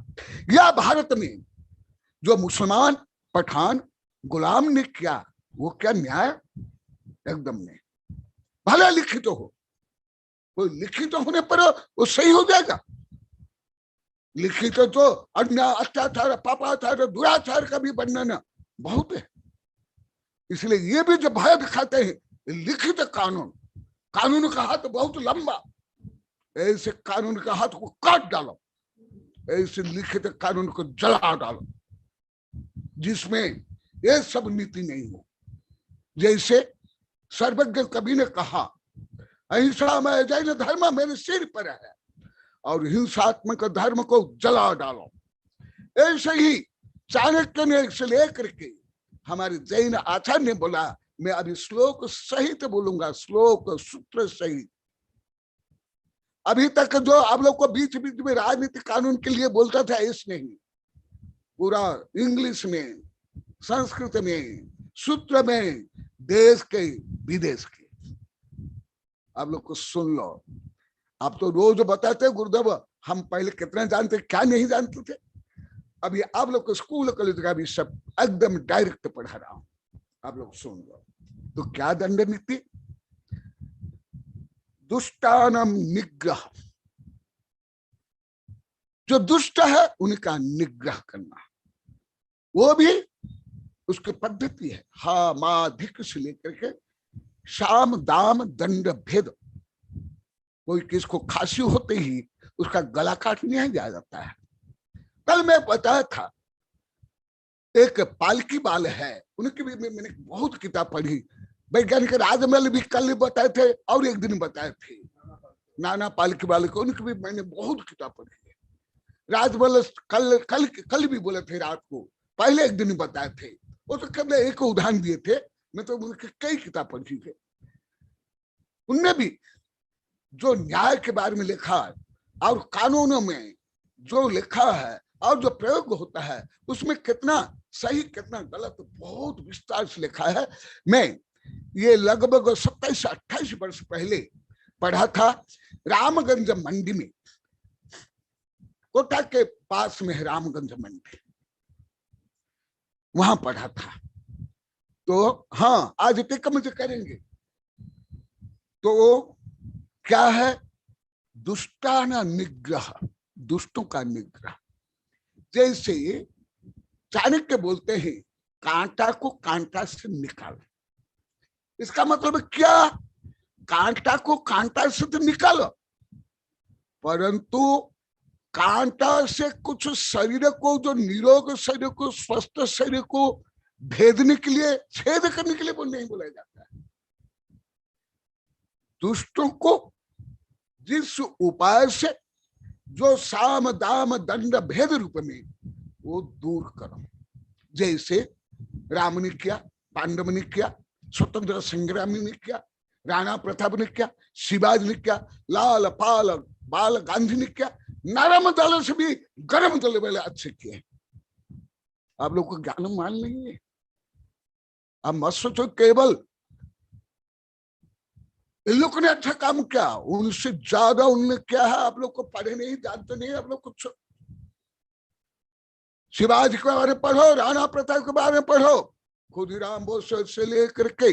या भारत में जो मुसलमान पठान गुलाम ने किया, वो क्या न्याय? एकदम नहीं। भले लिखित हो, कोई लिखित होने पर वो सही हो जाएगा। लिखित तो अन्याय, अत्याचार, पापाचार, दुराचार का भी वर्णन बहुत है। इसलिए ये भी जो भय दिखाते हैं, लिखित कानून का हाथ बहुत लंबा, ऐसे कानून का हाथ को काट डालो, ऐसे लिखित कानून को जला डालो, जिसमें ये सब नीति नहीं हो। जैसे सर्वज्ञ कवि ने कहा, अहिंसा में जैन धर्म मेरे सिर पर है, और हिंसात्मक धर्म को जला डालो। ऐसे ही चाणक्य ने से लेकर के हमारे जैन आचार्य ने बोला, मैं अभी श्लोक सहित बोलूंगा, श्लोक सूत्र सहित। अभी तक जो आप लोग को बीच बीच में राजनीतिक कानून के लिए बोलता था, ऐसे नहीं, पूरा इंग्लिश में, संस्कृत में, सूत्र में, देश के विदेश के आप लोग को सुन लो। आप तो रोज बताते गुरुदेव हम पहले कितना जानते, क्या नहीं जानते थे। अभी आप लोग को स्कूल कॉलेज का भी सब एकदम डायरेक्ट पढ़ा रहा हूं, आप लोग सुन लो। तो क्या दंड नीति? दुष्टानम निग्रह, जो दुष्ट है उनका निग्रह करना, वो भी उसकी पद्धति है। हा माधिक से लेकर के शाम दाम दंड भेद। कोई किसको खांसी होते ही उसका गला काट लिया जाता है। कल मैं बताया था, एक पालकी बाल है, उनकी भी मैंने बहुत किताब पढ़ी। वैज्ञानिक राजमल भी कल बताए थे और एक दिन बताए थे, नाना पालकी बाल को, उनकी भी मैंने बहुत किताब पढ़ी है। राजमल कल भी बोले थे रात को, पहले एक दिन बताए थे। वो तो कब एक उदाहरण दिए थे, मैं तो उनकी कई किताब पढ़ी थे। उनने भी जो न्याय के बारे में लिखा और कानूनों में जो लिखा है और जो प्रयोग होता है उसमें कितना सही कितना गलत बहुत विस्तार से लिखा है। मैं ये लगभग 27-28 वर्ष पहले पढ़ा था, रामगंज मंडी में, कोटा के पास में है रामगंज मंडी, वहां पढ़ा था। तो हाँ, आज तक मुझे करेंगे तो क्या है? दुष्टाना निग्रह, दुष्टों का निग्रह। जैसे चाणक्य बोलते हैं कांटा को कांटा से निकाल। इसका मतलब क्या? कांटा को कांटा से तो निकालो, परंतु कांटा से कुछ शरीर को, जो निरोग शरीर को, स्वस्थ शरीर को भेदने के लिए, छेद करने के लिए वो नहीं बोला जाता है। दुष्टों को जिस उपाय से जो साम दाम दंड भेद रूप में वो दूर करो। जैसे राम ने किया, पांडव ने किया, स्वतंत्र संग्राम ने किया, राणा प्रताप ने किया, शिवाजी ने किया, लाल पाल बाल गांधी ने किया, नरम दल से भी गरम दल वाले अच्छे किए। आप लोग को ज्ञान मान नहीं है। अब मत सोचो केवल इन लोग ने अच्छा काम किया, उनसे ज्यादा उनने क्या है आप लोग को पढ़े नहीं, जानते नहीं आप लोग कुछ। शिवाजी के बारे में पढ़ो, राणा प्रताप के बारे में पढ़ो, खुदीराम बोस से लेकर के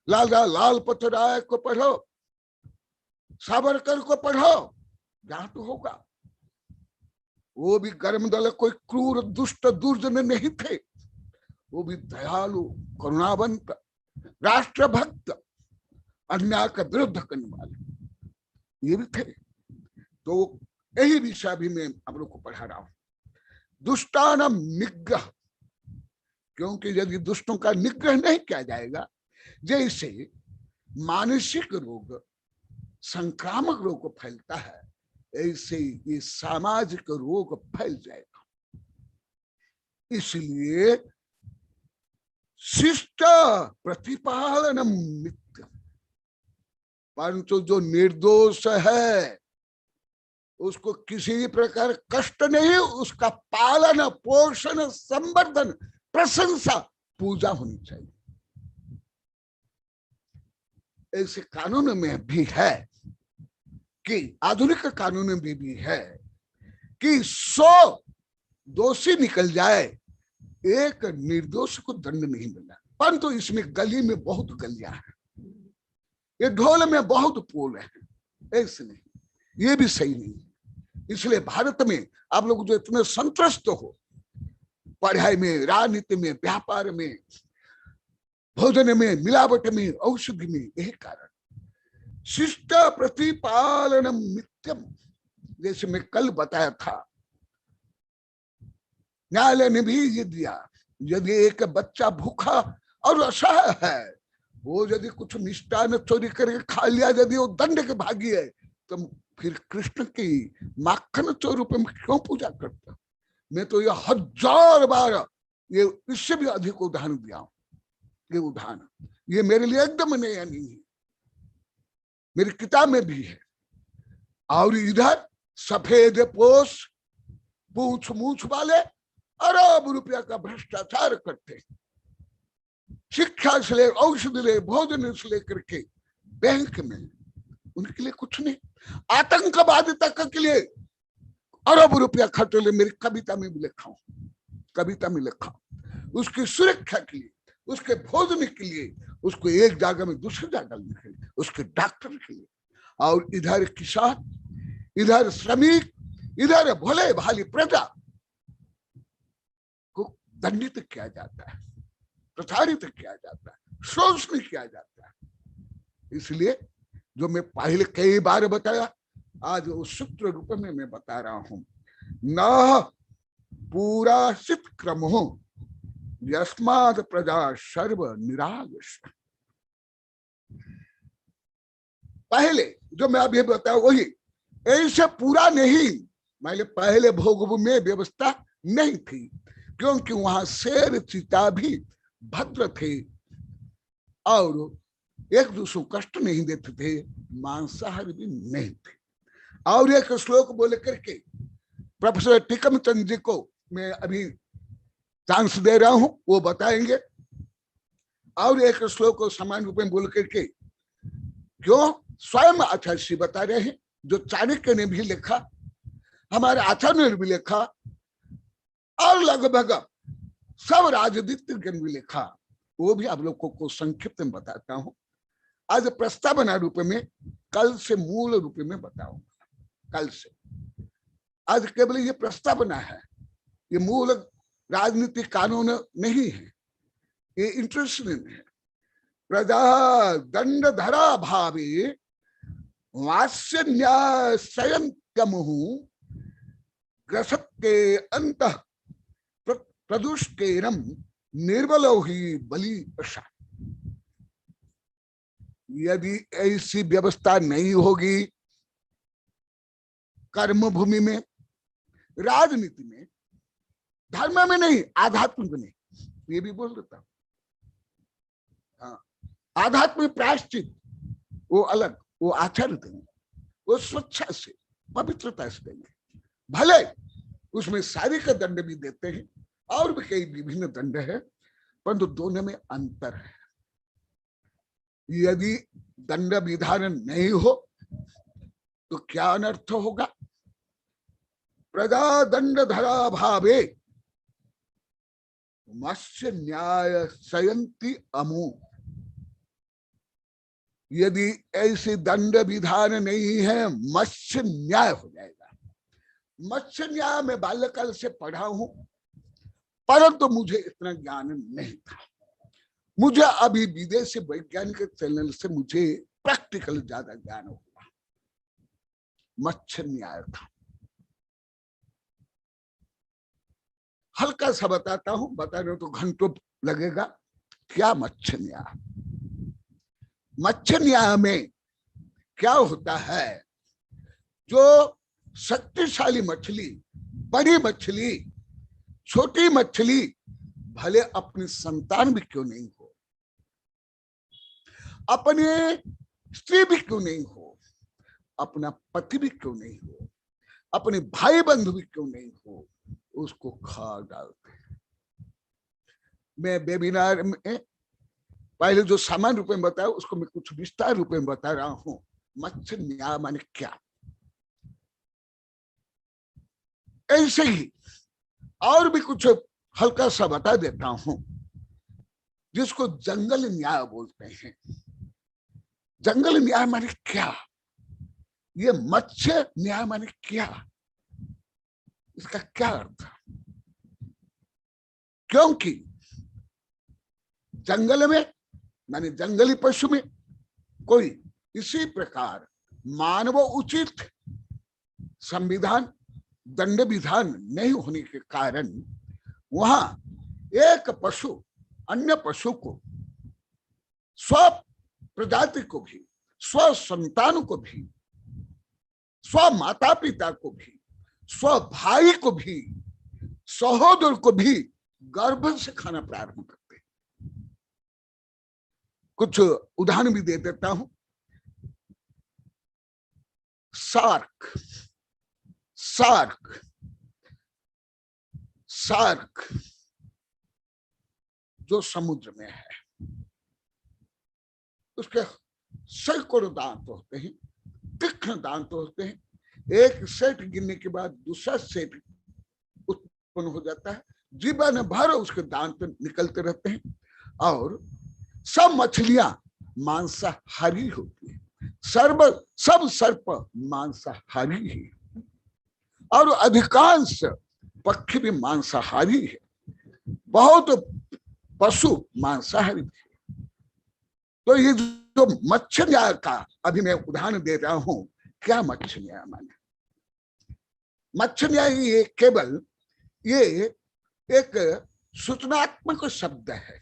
लाल पथराय को पढ़ो, सावरकर को पढ़ो, जहां तो होगा। वो भी गर्म दल कोई क्रूर दुष्ट दुर्जन नहीं थे, वो भी दयालु करुणावंत राष्ट्रभक्त अन्याय का विरुद्ध करने वाले ये भी थे। तो यही विषय भी मैं आप लोग को पढ़ा रहा हूं, दुष्टानम निग्रह। क्योंकि यदि दुष्टों का निग्रह नहीं किया जाएगा, जैसे मानसिक रोग संक्रामक रोग को फैलता है, ऐसे ये सामाजिक रोग फैल जाएगा। इसलिए शिष्ट प्रतिपालनम नित्यम, परंतु जो निर्दोष है उसको किसी प्रकार कष्ट नहीं, उसका पालन पोषण संवर्धन प्रशंसा पूजा होनी चाहिए। ऐसे कानून में भी है कि आधुनिक कानून में भी है कि 100 दोषी निकल जाए, एक निर्दोष को दंड नहीं मिलना। परंतु इसमें गली में बहुत गलियां हैं, ये ढोल में बहुत पोल है, ऐसे नहीं, ये भी सही नहीं है। इसलिए भारत में आप लोग जो इतने संतुष्ट हो पढ़ाई में, राजनीति में, व्यापार में, भोजन में, मिलावट में, औषधि में, यही कारण। शिष्ट प्रतिपालनम नित्यम, जैसे मैं कल बताया था, न्यायालय ने भी ये दिया, यदि एक बच्चा भूखा और असहाय है, वो यदि कुछ मिष्टान चोरी करके खा लिया, यदि वो दंड के भागी है, तो फिर कृष्ण की माखन स्वरूप में क्यों पूजा करता? मैं तो ये 1000 बार ये इससे भी अधिक उदाहरण दिया हूं। ये उदाहरण ये मेरे लिए एकदम नया नहीं है, मेरी किताब में भी है। और इधर सफेद पोष पूछ मूछ वाले अरब रुपया का भ्रष्टाचार करते, शिक्षा से ले, औषधि ले, भोजन से लेकर के बैंक में, उनके लिए कुछ नहीं। आतंकवादिता के लिए अरब रुपया खर्च ले, मेरी कविता में भी लिखा हूं, कविता में लिखा। उसकी सुरक्षा के लिए, उसके भोजन के लिए, उसको एक जगह में दूसरी जगह लिखे, उसके डॉक्टर के लिए। और इधर किसान, इधर श्रमिक, इधर भोले भाली प्रजा को दंडित किया जाता है, प्रताड़ित किया जाता है, शोषण किया जाता है। इसलिए जो मैं पहले कई बार बताया, आज उस सूत्र रूप में मैं बता रहा हूं। न पूरा सित क्रम हो यस्मात् प्रजा सर्व निरागस। पहले जो मैं अभी बताया वही, ऐसे पूरा नहीं। मैंने पहले भोग में व्यवस्था नहीं थी, क्योंकि वहां शेर चीता भी भद्र थे और एक दूसरे को कष्ट नहीं देते थे, मांसाहारी भी नहीं थे। और एक श्लोक बोले करके प्रोफेसर टीकम चंद जी को मैं अभी चांस दे रहा हूं, वो बताएंगे। और एक श्लोक को समान रूप में बोल करके, क्यों स्वयं आचार्य श्री बता रहे हैं, जो चाणक्य ने भी लिखा, हमारे आचार्य ने भी लिखा, और लगभग सब राजनीतिज्ञ भी लिखा, वो भी आप लोगों को संक्षिप्त में बताता हूं। आज प्रस्तावना रूप में, कल से मूल रूप में बताऊंगा। कल से, आज केवल ये प्रस्तावना है, ये मूल राजनीतिक कानून नहीं है, ये इंटरेस्टिंग है। प्रजा दंड धरा भावे वास्य न्याय संयमहु ग्रसत के अंत प्रदुष्टेरम निर्बलो ही बलि प्रसाद। यदि ऐसी व्यवस्था नहीं होगी कर्म भूमि में, राजनीति में, धर्म में नहीं, आध्यात्मिक में, ये भी बोल देता हूं। हाँ, आध्यात्मिक प्रायश्चित वो अलग, वो आचार्य देंगे, वो स्वच्छता से, पवित्रता से देंगे। भले उसमें शारीरिक दंड भी देते हैं और भी कई विभिन्न दंड है, परंतु दोनों में अंतर है। यदि दंड विधान नहीं हो तो क्या अनर्थ होगा? प्रजा दंड धरा भावे मत्स्य न्याय संयंति अमु। यदि ऐसे दंड विधान नहीं है, मत्स्य न्याय हो जाएगा। मत्स्य न्याय में बाल्यकाल से पढ़ा हूं, परंतु मुझे इतना ज्ञान नहीं था। मुझे अभी विदेशी वैज्ञानिक चैनल से मुझे प्रैक्टिकल ज्यादा ज्ञान हुआ। मत्स्य न्याय था, हल्का सा बताता हूं, बताने तो घंटों लगेगा। क्या मत्स्य न्याय? मत्स्य न्याय में क्या होता है, जो शक्तिशाली मछली, बड़ी मछली, छोटी मछली, भले अपनी संतान भी क्यों नहीं हो, अपने स्त्री भी क्यों नहीं हो, अपना पति भी क्यों नहीं हो, अपने भाई बंधु भी क्यों नहीं हो, उसको खा डालते हैं। मैं वेबिनार में पहले जो सामान्य रूप में बताया, उसको मैं कुछ विस्तार रूप में बता रहा हूं। मत्स्य न्याय माने क्या? ऐसे ही और भी कुछ हल्का सा बता देता हूं, जिसको जंगल न्याय बोलते हैं। जंगल न्याय माने क्या? ये मत्स्य न्याय माने क्या? इसका क्या अर्थ? क्योंकि जंगल में माने जंगली पशु में कोई इसी प्रकार मानव उचित संविधान, दंड विधान नहीं होने के कारण वहां एक पशु अन्य पशु को, स्व प्रजाति को भी, स्व संतान को भी, स्व माता पिता को भी, स्व भाई को भी, सहोदर को भी गर्भ से खाना प्रारंभ करते हैं। कुछ उदाहरण भी दे देता हूं। सार्क, सार्क, सार्क जो समुद्र में है, उसके सैकड़ों दांत होते हैं, तीक्ष्ण दांत होते हैं। एक सेट गिरने के बाद दूसरा सेट उत्पन्न हो जाता है, जीवन भर उसके दांत निकलते रहते हैं। और सब मछलियां मांसाहारी होती है, सब सर्प मांसाहारी है, और अधिकांश पक्षी भी मांसाहारी है, बहुत पशु मांसाहारी है। तो ये जो मत्स्य का अभी मैं उदाहरण दे रहा हूं, क्या मत्स्य न्याय माने? मत्स्य न्याय ये केवल ये एक सूचनात्मक शब्द है।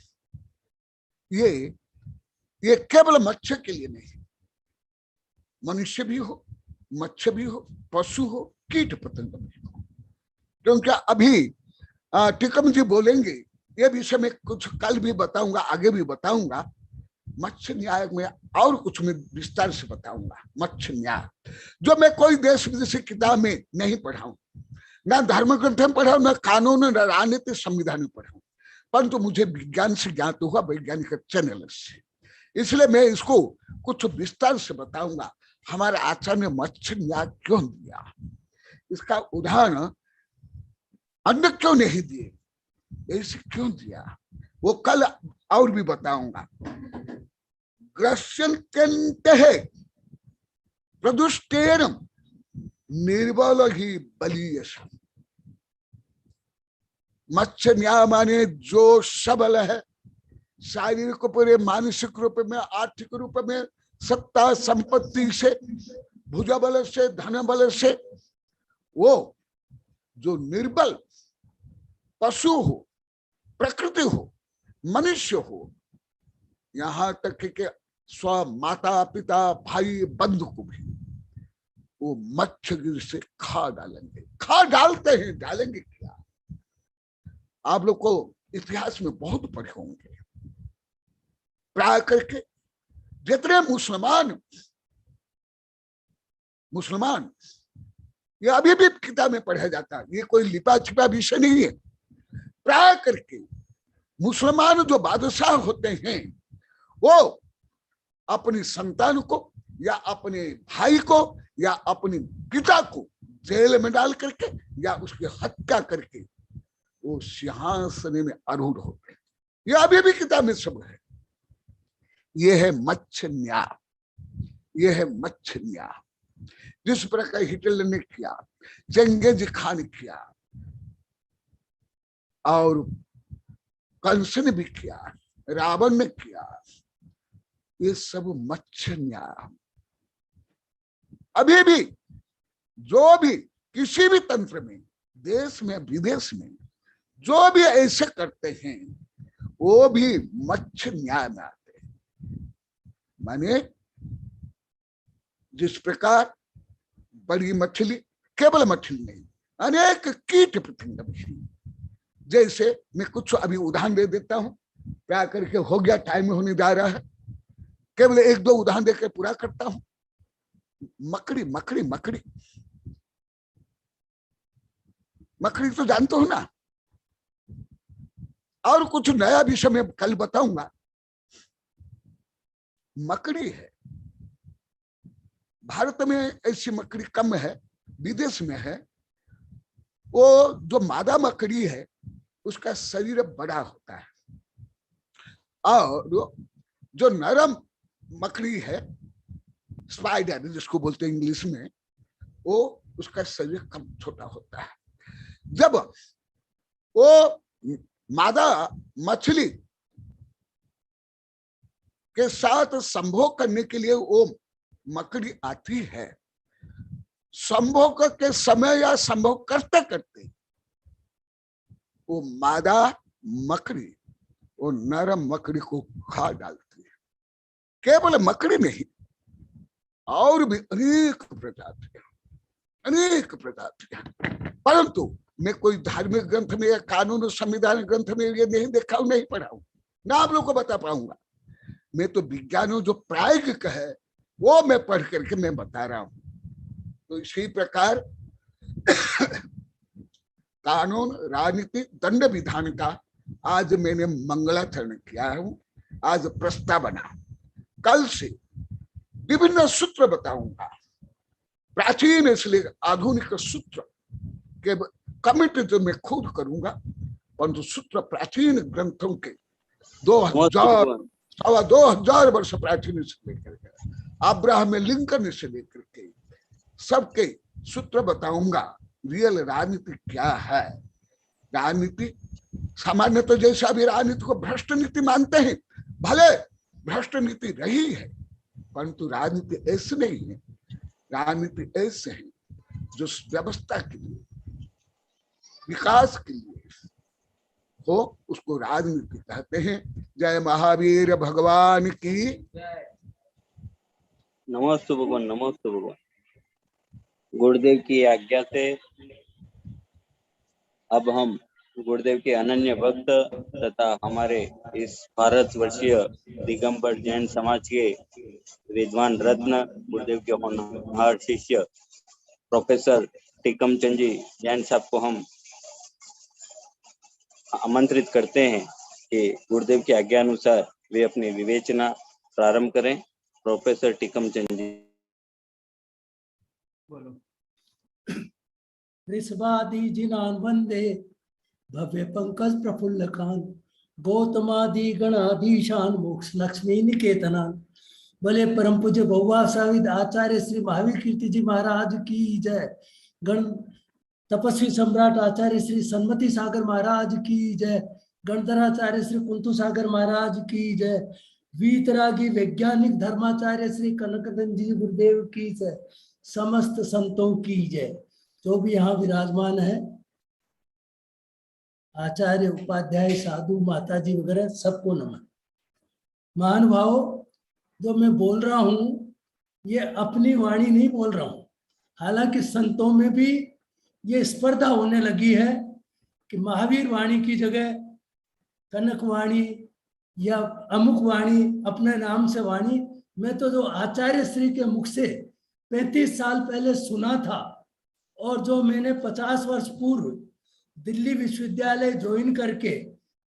ये केवल मत्स्य के लिए नहीं, मनुष्य भी हो, मत्स्य भी हो, पशु हो, कीट पतंग भी हो। क्योंकि अभी टिकम जी बोलेंगे, ये विषय में कुछ कल भी बताऊंगा, आगे भी बताऊंगा। मत्स्य न्याय में और कुछ में विस्तार से बताऊंगा। मत्स्य न्याय जो मैं कोई देश विदेशी किताब में नहीं पढ़ाऊं, ना धर्म ग्रंथ में पढ़ाऊं, ना कानून, ना राजनीतिक संविधान में पढ़ाऊं, परंतु मुझे विज्ञान से ज्ञात हुआ, वैज्ञानिक चैनल से, इसलिए मैं इसको कुछ विस्तार से बताऊंगा। हमारे आचार्य ने मत्स्य न्याय क्यों दिया, इसका उदाहरण अन्य क्यों नहीं दिए, ऐसे क्यों दिया, वो कल और भी बताऊंगा। ग्रस्यन्त्यन्ते प्रदुष्टेन निर्बल ही बलीयसम्। मत्स्य न्याय माने जो सबल है, शारीरिक रूप में, मानसिक रूप में, आर्थिक रूप में, सत्ता संपत्ति से, भुजा बल से, धन बल से, वो जो निर्बल पशु हो, प्रकृति हो, मनुष्य हो, यहां तक कि स्व माता पिता भाई बंधु को भी वो मत्स्य से खा डालेंगे। खा डालते हैं, डालेंगे क्या? आप लोग को इतिहास में बहुत पढ़े होंगे। प्राय करके जितने मुसलमान ये अभी भी किताब में पढ़ा जाता है, ये कोई लिपा छिपा विषय नहीं है। प्राय करके मुसलमान जो बादशाह होते हैं, वो अपनी संतान को या अपने भाई को या अपने पिता को जेल में डाल करके या उसकी हत्या करके वो सिंहासन में आरूढ़ होते हैं। ये अभी भी किताब में सब है। ये है मत्स्य न्याय, ये है मत्स्य न्याय। जिस प्रकार हिटलर ने किया, चंगेज खान किया, और कंस ने भी किया, रावण ने किया, ये सब मत्स्य न्याय। अभी भी जो भी किसी भी तंत्र में, देश में विदेश में जो भी ऐसे करते हैं, वो भी मत्स्य न्याय में आते हैं। माने जिस प्रकार बड़ी मछली, केवल मछली नहीं, अनेक कीट पतंग भी, जैसे मैं कुछ अभी उदाहरण दे देता हूं, क्या करके हो गया, टाइम होने जा रहा है, केवल एक दो उदाहरण देकर पूरा करता हूं। मकड़ी, मकड़ी, मकड़ी, मकड़ी तो जानते हो ना। और कुछ नया विषय में कल बताऊंगा। मकड़ी है, भारत में ऐसी मकड़ी कम है, विदेश में है। वो जो मादा मकड़ी है, उसका शरीर बड़ा होता है, और जो नरम मकड़ी है, स्पाइडर जिसको बोलते हैं इंग्लिश में, वो उसका शरीर कम छोटा होता है। जब वो मादा मछली के साथ संभोग करने के लिए वो मकड़ी आती है, संभोग के समय या संभोग करते करते वो मादा मकड़ी वो नरम मकड़ी को खा डालती है। केवल मकड़ी नहीं, और भी अनेक प्रजातियां, अनेक प्रजातियां, परंतु मैं कोई धार्मिक ग्रंथ में या कानून और संविधान ग्रंथ में ये नहीं देखा हूं, नहीं पढ़ा हूं, ना आप लोग को बता पाऊंगा। मैं तो विज्ञान जो प्रायोगिक है वो मैं पढ़ करके मैं बता रहा हूं। तो इसी प्रकार कानून, राजनीति, दंड विधान का आज मैंने मंगलाचरण किया हूं। आज प्रस्ताव बना, कल से विभिन्न सूत्र बताऊंगा, प्राचीन से आधुनिक सूत्र के कमिटी जो मैं खुद करूंगा, परंतु सूत्र प्राचीन ग्रंथों के 2000 वर्ष प्राचीन से लेकर के अब्राहम लिंकन से लेकर के सबके सूत्र बताऊंगा। रियल राजनीति क्या है? राजनीति सामान्य तो जैसे अभी राजनीति को भ्रष्ट नीति मानते हैं, भले भ्रष्ट नीति रही है, परंतु राजनीति ऐसे नहीं है। राजनीति ऐसे है जो व्यवस्था के लिए, विकास के लिए हो, उसको राजनीति कहते हैं। जय महावीर भगवान की। नमस्ते भगवान, नमस्ते भगवान। गुरुदेव की आज्ञा से अब हम गुरुदेव के अनन्य भक्त तथा हमारे इस भारतवर्षीय दिगंबर जैन समाज के विद्वान रत्न गुरुदेव के होनहार शिष्य प्रोफेसर टीकम चंद जी जैन साहब को हम आमंत्रित करते हैं कि गुरुदेव की आज्ञा अनुसार वे अपनी विवेचना प्रारंभ करें। प्रोफेसर टीकम चंद जी। बोलो। ऋषभादि जिनान वंदे भव्य पंकज प्रफुल्लकान गौतमादि गणाधीशान मोक्ष लक्ष्मी निकेतनान। भले परम पूज्य बहुवा साविद आचार्य श्री महावीर कीर्ति जी महाराज की जय। गण तपस्वी सम्राट आचार्य श्री सन्मति सागर महाराज की जय। गणधराचार्य श्री कुंतु सागर महाराज की जय। वीतरागी वैज्ञानिक धर्माचार्य श्री कनकनंद जी गुरुदेव की जय। समस्त संतों की जय। जो भी यहाँ विराजमान है, आचार्य, उपाध्याय, साधु, माताजी वगैरह, सबको नमन। महानुभाव, जो मैं बोल रहा हूँ ये अपनी वाणी नहीं बोल रहा हूँ। हालांकि संतों में भी ये स्पर्धा होने लगी है कि महावीर वाणी की जगह कनक वाणी या अमुक वाणी, अपने नाम से वाणी। मैं तो जो आचार्य श्री के मुख से 35 साल पहले सुना था और जो मैंने 50 वर्ष पूर्व दिल्ली विश्वविद्यालय ज्वाइन करके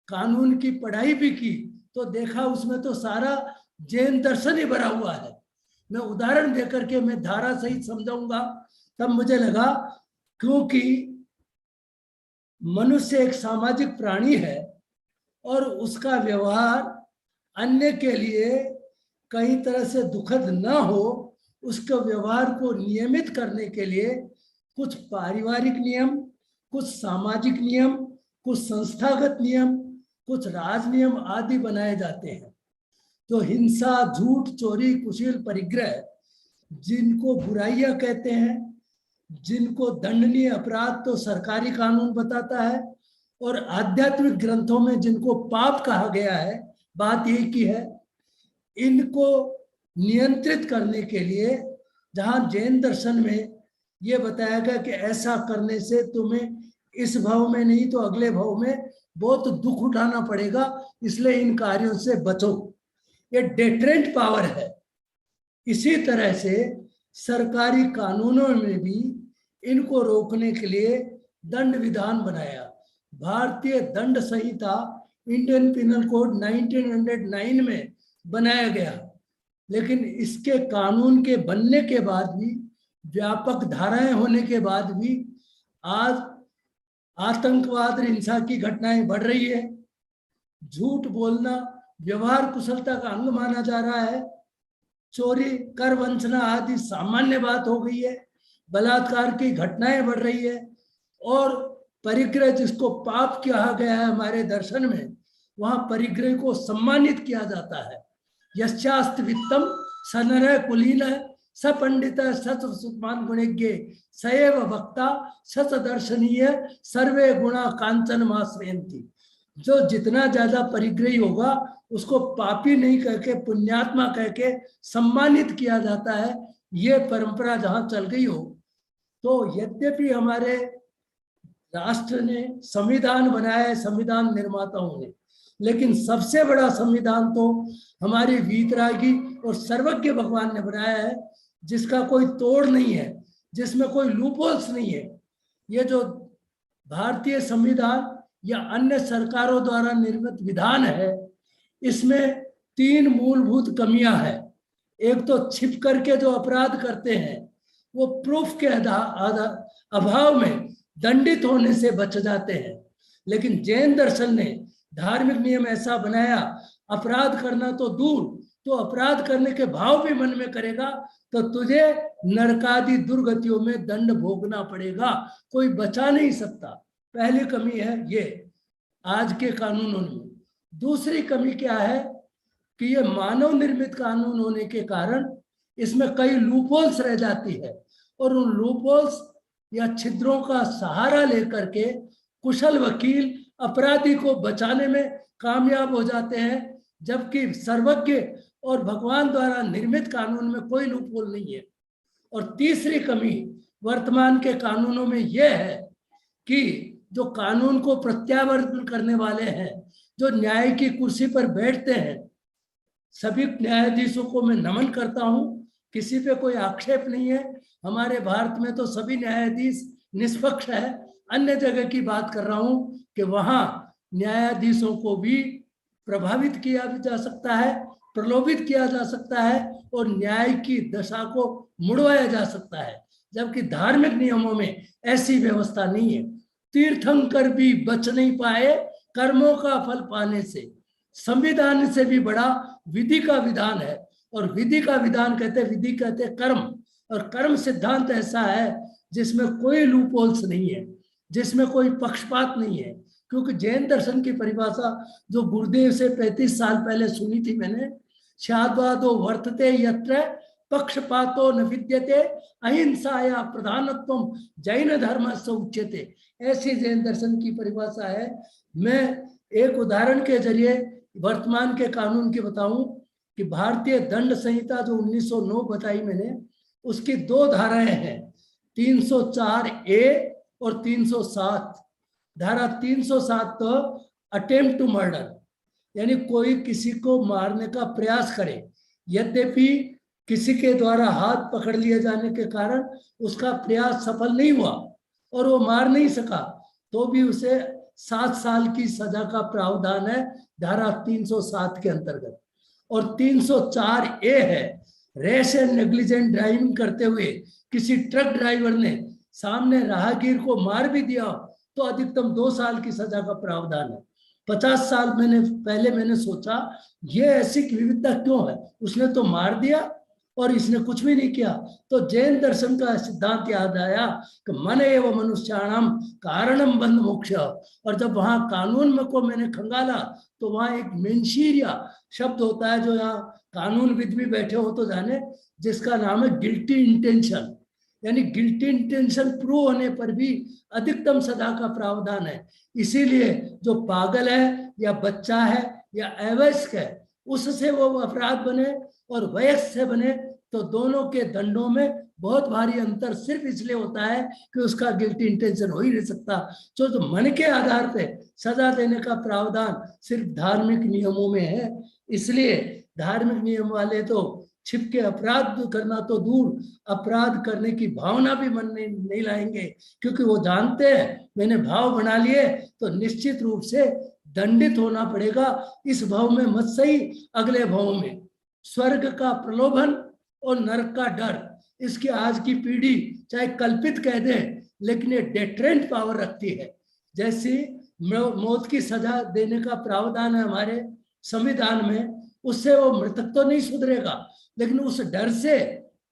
कानून की पढ़ाई भी की, तो देखा उसमें तो सारा जैन दर्शन ही भरा हुआ है। मैं उदाहरण देकर के मैं धारा सहित समझाऊंगा। तब मुझे लगा, क्योंकि मनुष्य एक सामाजिक प्राणी है और उसका व्यवहार अन्य के लिए कई तरह से दुखद न हो, उसके व्यवहार को नियमित करने के लिए कुछ पारिवारिक नियम, कुछ सामाजिक नियम, कुछ संस्थागत नियम, कुछ राज नियम आदि बनाए जाते हैं। तो हिंसा, झूठ, चोरी, कुशील, परिग्रह, जिनको बुराइयां कहते हैं, जिनको दंडनीय अपराध तो सरकारी कानून बताता है, और आध्यात्मिक ग्रंथों में जिनको पाप कहा गया है, बात एक ही है। इनको नियंत्रित करने के लिए जहां जैन दर्शन में ये बताया गया कि ऐसा करने से तुम्हें इस भाव में नहीं तो अगले भाव में बहुत दुख उठाना पड़ेगा, इसलिए इन कार्यों से बचो। ये डेटरेंट पावर है। इसी तरह से सरकारी कानूनों में भी इनको रोकने के लिए दंड विधान बनाया। भारतीय दंड संहिता इंडियन पिनल कोड 1909 में बनाया गया, लेकिन इसके कानून के बनने के बाद भी, व्यापक धाराएं होने के बाद भी, आज आतंकवाद और हिंसा की घटनाएं बढ़ रही है। झूठ बोलना व्यवहार कुशलता का अंग माना जा रहा है। चोरी, कर वंचना आदि सामान्य बात हो गई है। बलात्कार की घटनाएं बढ़ रही है। और परिग्रह, जिसको पाप कहा गया है हमारे दर्शन में, वहां परिग्रह को सम्मानित किया जाता है। यश्चास्त वित्तम सनर कुलीन सपंडित सत्सुमान गुणज्ञ सएव वक्ता सतदर्शनीय सर्वे गुणा कांचन माश्रयन्ति। जो जितना ज्यादा परिग्रही होगा उसको पापी नहीं कह के पुण्यात्मा कह के सम्मानित किया जाता है। ये परंपरा जहां चल गई हो, तो यद्यपि हमारे राष्ट्र ने संविधान बनाया है, संविधान निर्माताओं ने, लेकिन सबसे बड़ा संविधान तो हमारी वीतरागी और सर्वज्ञ भगवान ने बनाया है, जिसका कोई तोड़ नहीं है, जिसमें कोई लूपहोल्स नहीं है। ये जो भारतीय संविधान या अन्य सरकारों द्वारा निर्मित विधान है, इसमें 3 मूलभूत कमियां हैं। एक तो छिप करके जो अपराध करते हैं वो प्रूफ के अभाव में दंडित होने से बच जाते हैं, लेकिन जैन दर्शन ने धार्मिक नियम ऐसा बनाया, अपराध करना तो दूर, तो अपराध करने के भाव भी मन में करेगा तो तुझे नरकादि दुर्गतियों में दंड भोगना पड़ेगा, कोई बचा नहीं सकता। पहली कमी है ये आज के कानूनों में। दूसरी कमी क्या है कि ये मानव निर्मित कानून होने के कारण इसमें कई लूपहोल्स रह जाती है, और उन लूपहोल्स या छिद्रों का सहारा लेकर के कुशल वकील अपराधी को बचाने में कामयाब हो जाते हैं, जबकि सर्वज्ञ और भगवान द्वारा निर्मित कानून में कोई लूपहोल नहीं है। और तीसरी कमी वर्तमान के कानूनों में यह है कि जो कानून को प्रत्यावर्तन करने वाले हैं, जो न्याय की कुर्सी पर बैठते हैं, सभी न्यायाधीशों को मैं नमन करता हूं, किसी पे कोई आक्षेप नहीं है। हमारे भारत में तो सभी न्यायाधीश निष्पक्ष है। अन्य जगह की बात कर रहा हूं कि वहां न्यायाधीशों को भी प्रभावित किया जा सकता है, प्रलोभित किया जा सकता है और न्याय की दशा को मुड़वाया जा सकता है, जबकि धार्मिक नियमों में ऐसी व्यवस्था नहीं है। तीर्थंकर भी बच नहीं पाए कर्मों का फल पाने से। संविधान से भी बड़ा विधि का विधान है, और विधि का विधान कहते, विधि कहते कर्म, और कर्म सिद्धांत ऐसा है जिसमें कोई लूपहोल्स नहीं है, जिसमें कोई पक्षपात नहीं है। क्योंकि जैन दर्शन की परिभाषा जो गुरुदेव से 35 साल पहले सुनी थी मैंने, शाद्वादो वर्तते यत्र पक्षपातो न विद्यते अहिंसाया प्रधानत्वम जैन धर्म से उच्यते, ऐसी जैन दर्शन की परिभाषा है। मैं एक उदाहरण के जरिए वर्तमान के कानून की बताऊं कि भारतीय दंड संहिता जो 1909 बताई मैंने, उसकी 2 धाराएं हैं, 304A और 307। धारा 307 तो अटेम्प्ट टू मर्डर, यानी कोई किसी को मारने का प्रयास करे, यद्यपि किसी के द्वारा हाथ पकड़ लिए जाने के कारण उसका प्रयास सफल नहीं हुआ और वो मार नहीं सका, तो भी उसे 7 साल की सजा का प्रावधान है धारा 307 के अंतर्गत। और 304A है, रैश एंड नेग्लिजेंट ड्राइविंग करते हुए किसी ट्रक ड्राइवर ने सामने राहगीर को मार भी दिया तो अधिकतम 2 साल की सजा का प्रावधान है। 50 साल पहले मैंने सोचा ये ऐसी विविधता क्यों है, उसने तो मार दिया और इसने कुछ भी नहीं किया। तो जैन दर्शन का सिद्धांत याद आया कि मन एवं मनुष्याणाम कारणम बंध मोक्ष। और जब वहां कानून में को मैंने खंगाला तो वहां एक मेंशीरिया शब्द होता है, जो यहाँ कानूनविद भी बैठे हो तो जाने, जिसका नाम है गिल्टी इंटेंशन, यानी गिल्टी इंटेंशन प्रूव होने पर भी अधिकतम सजा का प्रावधान है। इसीलिए जो पागल है या बच्चा है या अवयस्क है, उससे वो अपराध बने और वयस्क से बने तो दोनों के दंडों में बहुत भारी अंतर सिर्फ इसलिए होता है कि उसका गिल्टी इंटेंशन हो ही नहीं सकता। जो मन के आधार पे सजा देने का प्रावधान सिर्फ धार्मिक नियमों में है। इसलिए धार्मिक नियम वाले तो छिपके अपराध करना तो दूर, अपराध करने की भावना भी मन में नहीं लाएंगे, क्योंकि वो जानते हैं मैंने भाव बना लिए तो निश्चित रूप से दंडित होना पड़ेगा। इस भाव में मत सही, अगले भाव में स्वर्ग का प्रलोभन और नरक का डर, इसकी आज की पीढ़ी चाहे कल्पित कह दे लेकिन ये डेटरेंट पावर रखती है। जैसी मौत की सजा देने का प्रावधान है हमारे संविधान में, उससे वो मृतक तो नहीं सुधरेगा, लेकिन उस डर से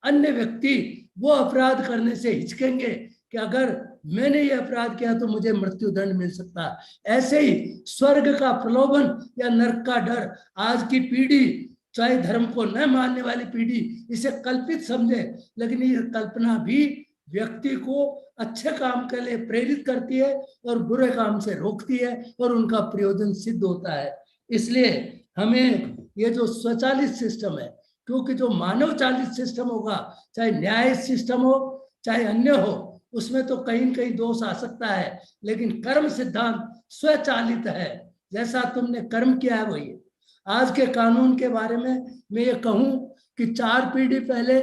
अन्य व्यक्ति वो अपराध करने से हिचकेंगे कि अगर मैंने ये अपराध किया तो मुझे मृत्यु दंड मिल सकता है। ऐसे ही स्वर्ग का प्रलोभन या नरक का डर आज की पीढ़ी, चाहे धर्म को न मानने वाली पीढ़ी, इसे कल्पित समझे, लेकिन ये कल्पना भी व्यक्ति को अच्छे काम के लिए प्रेरित करती है और बुरे काम से रोकती है और उनका प्रयोजन सिद्ध होता है। इसलिए हमें ये जो स्वचालित सिस्टम है, क्योंकि जो मानव चालित सिस्टम होगा, चाहे न्याय सिस्टम हो चाहे अन्य हो, उसमें तो कहीं न कहीं दोष आ सकता है, लेकिन कर्म सिद्धांत स्वचालित है। जैसा तुमने कर्म किया है वही है। आज के कानून के बारे में मैं ये कहूं कि 4 पीढ़ी पहले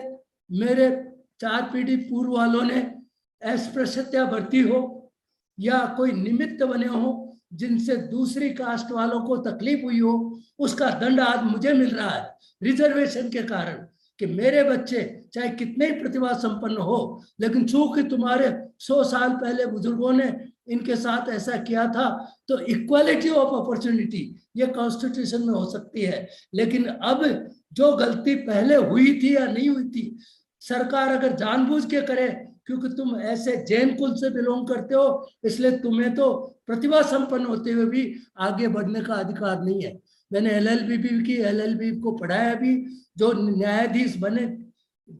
मेरे 4 पीढ़ी पूर्व वालों ने अस्पृश्यता बरती हो या कोई निमित्त बने हो जिनसे दूसरी कास्ट वालों को तकलीफ हुई हो, उसका दंड आज मुझे मिल रहा है रिजर्वेशन के कारण, कि मेरे बच्चे चाहे कितने ही प्रतिभा संपन्न हो, लेकिन चूंकि तुम्हारे 100 साल पहले बुजुर्गों ने इनके साथ ऐसा किया था, तो इक्वालिटी ऑफ अपॉर्चुनिटी ये कॉन्स्टिट्यूशन में हो सकती है। लेकिन अब जो गलती पहले हुई थी या नहीं हुई थी, सरकार अगर जानबूझ के करे, क्योंकि तुम ऐसे जैन कुल से बिलोंग करते हो, इसलिए तुम्हें तो प्रतिभा संपन्न होते हुए भी आगे बढ़ने का अधिकार नहीं है। मैंने LLB भी की, LLB को पढ़ाया भी, जो न्यायाधीश बने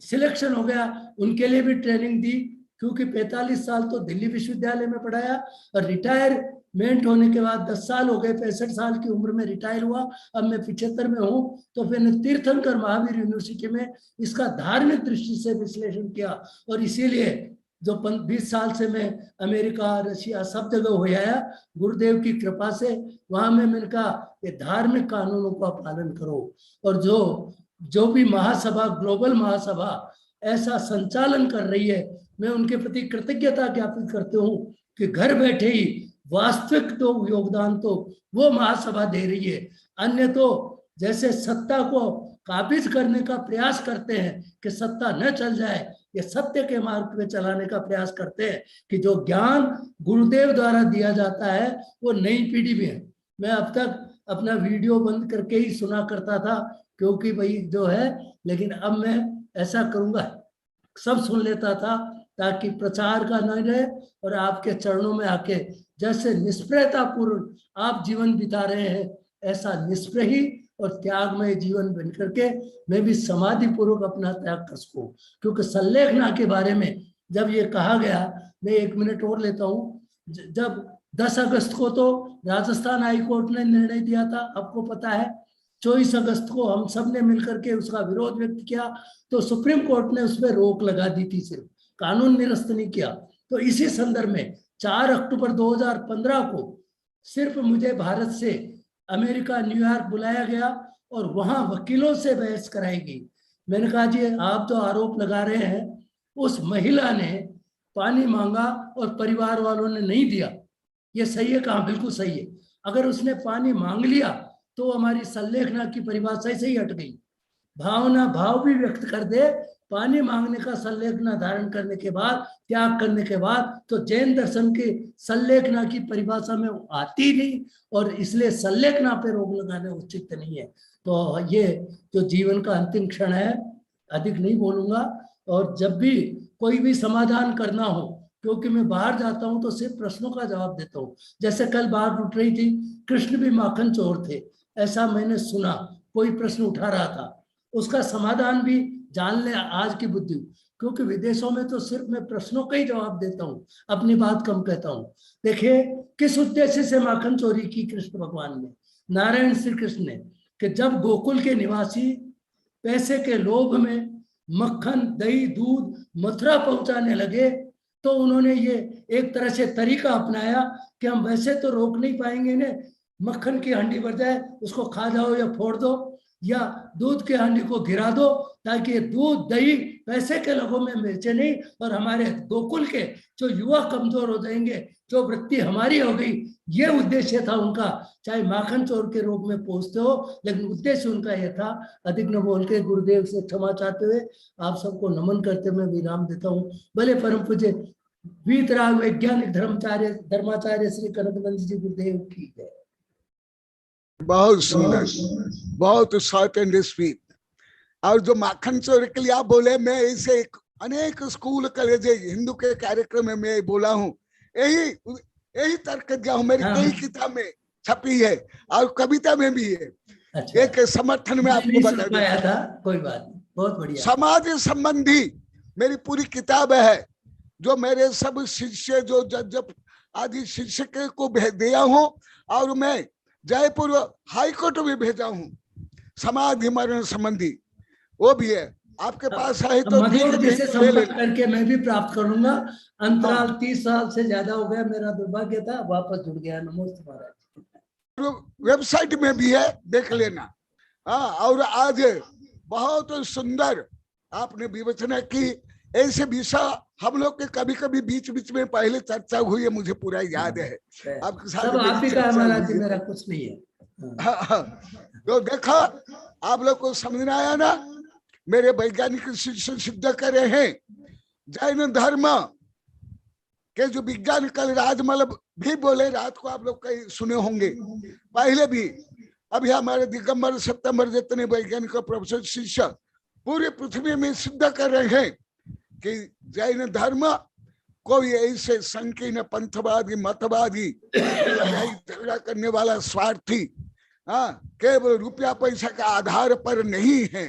सिलेक्शन हो गया उनके लिए भी ट्रेनिंग दी, क्योंकि 45 साल तो दिल्ली विश्वविद्यालय में पढ़ाया, और रिटायरमेंट होने के बाद 10 साल हो गए, 65 साल की उम्र में रिटायर हुआ, अब मैं 75 में हूँ। तो फिर तीर्थंकर महावीर यूनिवर्सिटी में इसका धार्मिक दृष्टि से विश्लेषण किया, और इसीलिए जो 20 साल से मैं अमेरिका, रशिया सब जगह हो आया, गुरुदेव की कृपा से वहां में मैंने कहा ये धार्मिक कानूनों का पालन करो। और जो भी महासभा, ग्लोबल महासभा ऐसा संचालन कर रही है, मैं उनके प्रति कृतज्ञता ज्ञापित करते हूँ कि घर बैठे ही वास्तविक तो योगदान तो वो महासभा दे रही है। अन्य तो जैसे सत्ता को काबिज करने का प्रयास करते हैं कि सत्ता न चल जाए, ये सत्य के मार्ग पे चलाने का प्रयास करते हैं कि जो ज्ञान गुरुदेव द्वारा दिया जाता है वो नई पीढ़ी में है। मैं अब तक अपना वीडियो बंद करके ही सुना करता था, क्योंकि भाई जो है, लेकिन अब मैं ऐसा करूंगा, सब सुन लेता था ताकि प्रचार का न रहे, और आपके चरणों में आके जैसे निष्प्रयता पूर्ण आप जीवन बिता रहे हैं, ऐसा निष्प्रही और त्यागमय जीवन बन करके मैं भी समाधि पूर्वक अपना त्याग कर सकूं। क्योंकि संलेखना के बारे में जब ये कहा गया, मैं 1 मिनट और लेता हूँ। जब 10 अगस्त को तो राजस्थान हाई कोर्ट ने निर्णय दिया था, आपको पता है, 24 अगस्त को हम सब ने मिलकर के उसका विरोध व्यक्त किया, तो सुप्रीम कोर्ट ने उस पर रोक लगा दी थी, सिर्फ कानून निरस्त नहीं किया। तो इसी संदर्भ में 4 अक्टूबर 2015 को सिर्फ मुझे भारत से अमेरिका, न्यूयॉर्क बुलाया गया और वहां वकीलों से बहस कराई गई। मैंने कहा जी आप जो आरोप लगा रहे हैं, उस महिला ने पानी मांगा और परिवार वालों ने नहीं दिया, ये सही है? कहा बिल्कुल सही है। अगर उसने पानी मांग लिया तो हमारी संलेखना की परिभाषा से ही हट गई। भावना भाव भी व्यक्त कर दे, पानी मांगने का संलेखना धारण करने के बाद, त्याग करने के बाद, तो जैन दर्शन के संलेखना की परिभाषा में आती नहीं, और इसलिए संलेखना पे रोक लगाने उचित नहीं है। तो ये जो जीवन का अंतिम क्षण है, अधिक नहीं बोलूंगा। और जब भी कोई भी समाधान करना हो, क्योंकि मैं बाहर जाता हूं तो सिर्फ प्रश्नों का जवाब देता हूं। जैसे कल बात उठ रही थी, कृष्ण भी माखन चोर थे, ऐसा मैंने सुना, कोई प्रश्न उठा रहा था, उसका समाधान भी जान ले आज की बुद्धि। क्योंकि विदेशों में तो सिर्फ मैं प्रश्नों का ही जवाब देता हूँ, अपनी बात कम कहता हूँ। देखिए किस उद्देश्य से माखन चोरी की कृष्ण भगवान ने, नारायण श्री कृष्ण ने, कि जब गोकुल के निवासी पैसे के लोभ में मक्खन, दही, दूध मथुरा पहुंचाने लगे, तो उन्होंने ये एक तरह से तरीका अपनाया कि हम वैसे तो रोक नहीं पाएंगे इन्हें, मक्खन की हांडी भर जाए, उसको खा जाओ या फोड़ दो, या दूध के हांडी को गिरा दो, ताकि ये दूध दही पैसे के लोगों में बेचे नहीं, और हमारे गोकुल के जो युवा कमजोर हो जाएंगे, जो वृत्ति हमारी हो गई। ये उद्देश्य था उनका, चाहे माखन चोर के रूप में पूछते हो, लेकिन उद्देश्य उनका यह था। अधिक न बोल के गुरुदेव से क्षमा चाहते हुए आप सबको नमन करते हुए विराम देता हूँ। भले परम पूज्य वीतराग वैज्ञानिक धर्माचार्य श्री कनकनंद जी गुरुदेव की जय। बहुत सुंदर, बहुत शॉर्ट एंड स्वीट। और जो माखन चोरी के लिए आप बोले, मैं इसे अनेक स्कूल कॉलेज हिंदू के कार्यक्रम में मैं बोला हूँ, यही तर्क दिया हूँ, मेरी कई किताब में छपी है और कविता में भी है। अच्छा, एक समर्थन में आपको बता दिया था, कोई बात नहीं, बहुत बढ़िया। समाज संबंधी मेरी पूरी किताब है, जो मेरे सब शिष्य, जो जब आदि शिक्षक को भेज दिया हूँ, और मैं जयपुर हाईकोर्ट में भेजा हूँ, समाधि मरण संबंधी वो भी है। आपके पास है तो मधुर जी से ले संपर्क लेना। करके मैं भी प्राप्त करूंगा। अंतराल 30 साल से ज्यादा हो गया, मेरा दुर्भाग्य था, वापस जुड़ गया। नमस्ते महाराज। वेबसाइट में भी है, देख लेना। हाँ, और आज बहुत सुंदर आपने विवेचना की। ऐसे विषय हम लोग के कभी कभी बीच बीच में पहले चर्चा हुई है, मुझे पूरा याद है। आपके साथ सब आप ही का है महाराज जी, मेरा कुछ नहीं है। हाँ, तो देखा आप लोग को समझ में आया ना। मेरे वैज्ञानिक सिद्ध करे हैं जैन धर्म के जो विज्ञान, कल राजमल भी बोले, रात को आप लोग कहीं सुने होंगे, पहले भी। अभी हमारे दिगंबर सितंबर जितने वैज्ञानिक प्रोफेसर शिष्य पूरी पृथ्वी में सिद्ध कर रहे हैं कि जैन धर्म कोई ऐसे संकीर्ण पंथवादी मतवादी झगड़ा करने वाला स्वार्थी, हाँ, केवल रुपया पैसा के आधार पर नहीं है।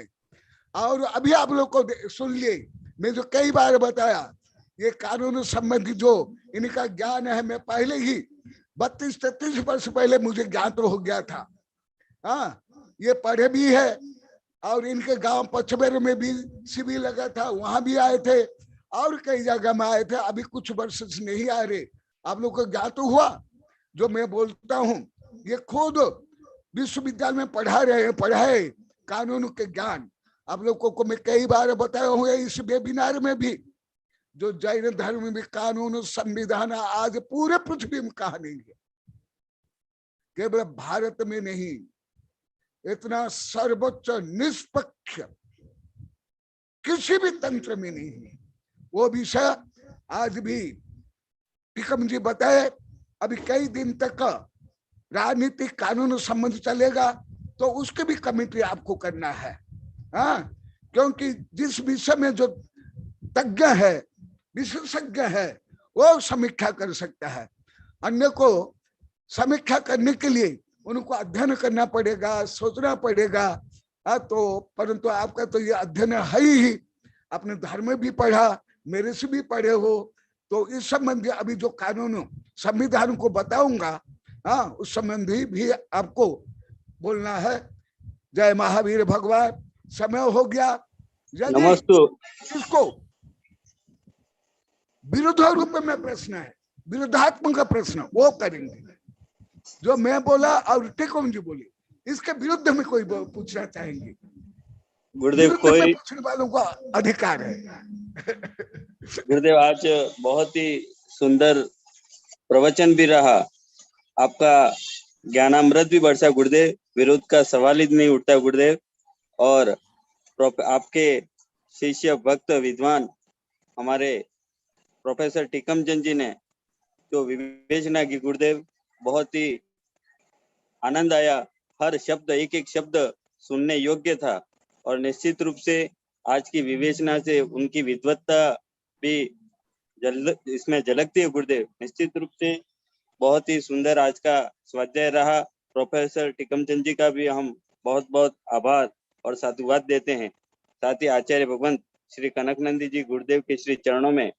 और अभी आप लोग को सुन लिए, मैं जो कई बार बताया, ये कानून संबंधी जो इनका ज्ञान है, मैं पहले ही 32-33 वर्ष पहले मुझे ज्ञान तो हो गया था। हाँ, ये पढ़े भी है, और इनके गांव पचमेर में भी शिविर लगा था, वहां भी आए थे, और कई जगह में आए थे। अभी कुछ वर्ष से नहीं आ रहे। आप लोग को ज्ञान तो हुआ जो मैं बोलता हूँ, ये खुद विश्वविद्यालय में पढ़ा रहे हैं, पढ़ाए कानून के ज्ञान। आप लोगों को मैं कई बार बताया हुआ इस वेबिनार में भी, जो जैन धर्म में कानून संविधान आज पूरे पृथ्वी में कहा नहीं है, केवल भारत में नहीं, इतना सर्वोच्च निष्पक्ष किसी भी तंत्र में नहीं है। वो विषय आज भी टीकम जी बताए, अभी कई दिन तक राजनीतिक कानून संबंध चलेगा, तो उसके भी कमेटी आपको करना है। हाँ, क्योंकि जिस विषय में जो तज्ञ है, विशेषज्ञ है, वो समीक्षा कर सकता है। अन्य को समीक्षा करने के लिए उनको अध्ययन करना पड़ेगा, सोचना पड़ेगा। तो परंतु आपका तो ये अध्ययन है ही, अपने धर्म भी पढ़ा, मेरे से भी पढ़े हो, तो इस संबंधी अभी जो कानून संविधान को बताऊंगा, हाँ, उस संबंधी भी आपको बोलना है। जय महावीर भगवान। समय हो गया। नमस्ते। इसको विरुद्ध रूप में प्रश्न है, विरुद्धात्मक प्रश्न वो करेंगे। जो मैं बोला और टेकोम जी बोली, इसके विरुद्ध में कोई पूछना चाहेंगे? गुरुदेव, कोई पूछने वालों का अधिकार है। गुरुदेव, आज बहुत ही सुंदर प्रवचन भी रहा, आपका ज्ञानामृत भी बरसा गुरुदेव, विरोध का सवाल ही नहीं उठता गुरुदेव। और आपके शिष्य भक्त विद्वान हमारे प्रोफेसर टीकम चंद जी ने जो विवेचना की गुरुदेव, बहुत ही आनंद आया। हर शब्द, एक एक शब्द सुनने योग्य था, और निश्चित रूप से आज की विवेचना से उनकी विद्वत्ता भी इसमें झलकती है गुरुदेव। निश्चित रूप से बहुत ही सुंदर आज का स्वाध्याय रहा। प्रोफेसर टीकम चंद जी का भी हम बहुत बहुत आभार और साधुवाद देते हैं। साथ ही आचार्य भगवंत श्री कनकनंदी जी गुरुदेव के श्री चरणों में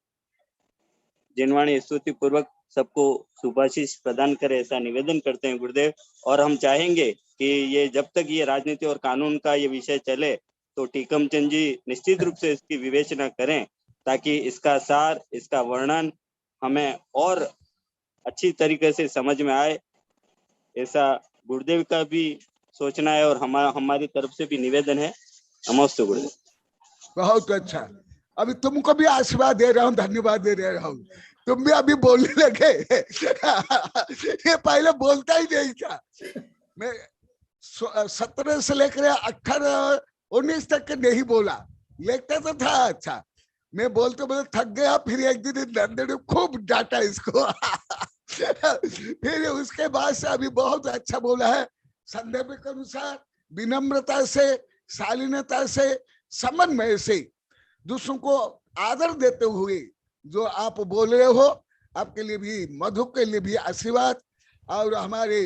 जिनवाणी स्तुति पूर्वक सबको शुभाशीष प्रदान करे, ऐसा निवेदन करते हैं गुरुदेव। और हम चाहेंगे कि ये जब तक ये राजनीति और कानून का ये विषय चले, तो टीकम चंद जी निश्चित रूप से इसकी विवेचना करें, ताकि इसका सार, इसका वर्णन हमें और अच्छी तरीके से समझ में आए। ऐसा गुरुदेव का भी सोचना है, और हमारी तरफ से भी निवेदन है। नमस्ते गुरुदेव। बहुत अच्छा। अभी तुमको भी आशीर्वाद दे रहा हूँ, धन्यवाद दे रहा हूँ। तुम भी अभी बोलने लगे। ये पहले बोलता ही नहीं था। मैं 17 से लेकर 18-19 तक के नहीं बोला, लिखता तो था। अच्छा, मैं बोलते बोलते थक गया। फिर एक दिन नंदन ने खूब डांटा इसको। फिर उसके बाद से अभी बहुत अच्छा बोला है। संदर्भ के अनुसार विनम्रता से, शालीनता से, समन्वय से, दूसरों को आदर देते हुए जो आप बोल रहे हो, आपके लिए भी, मधु के लिए भी आशीर्वाद। और हमारे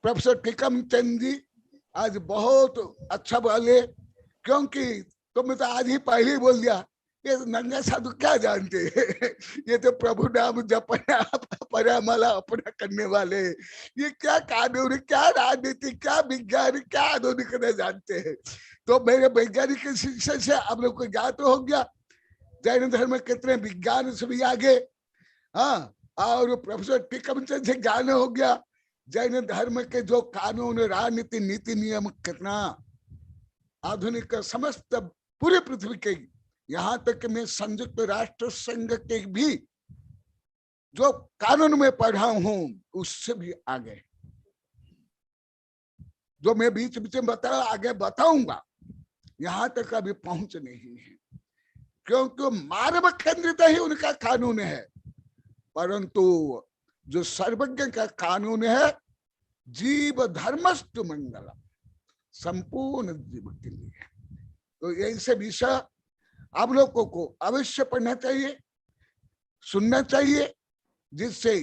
प्रोफेसर टीकम चंद जी आज बहुत अच्छा बोले, क्योंकि तुमने तो आज ही पहले ही बोल दिया, ये नंगा साधु क्या जानते हैं, ये तो प्रभु नाम जपना परामला अपना करने वाले, ये क्या कानून, क्या राजनीति, क्या विज्ञान, क्या आधुनिक न जानते हैं। तो मेरे वैज्ञानिक के शिक्षा से आप लोग को ज्ञात हो गया जैन धर्म कितने विज्ञान से भी आगे। हाँ, और प्रोफेसर टिकमचंद से ज्ञान हो गया जैन धर्म के जो कानून, राजनीति, नीति, नियम कितना आधुनिक, समस्त पूरी पृथ्वी के, यहाँ तक कि मैं संयुक्त राष्ट्र संघ के भी जो कानून में पढ़ा हूं उससे भी आगे, जो मैं बीच बीच में बता आगे बताऊंगा, यहाँ तक अभी पहुंच नहीं है, क्योंकि मानव केंद्रित ही उनका कानून है। परंतु जो सर्वज्ञ का कानून है, जीव धर्मस्तु मंगलम, संपूर्ण जीव के लिए। तो ऐसे विषय आप लोगों को अवश्य पढ़ना चाहिए, सुनना चाहिए, जिससे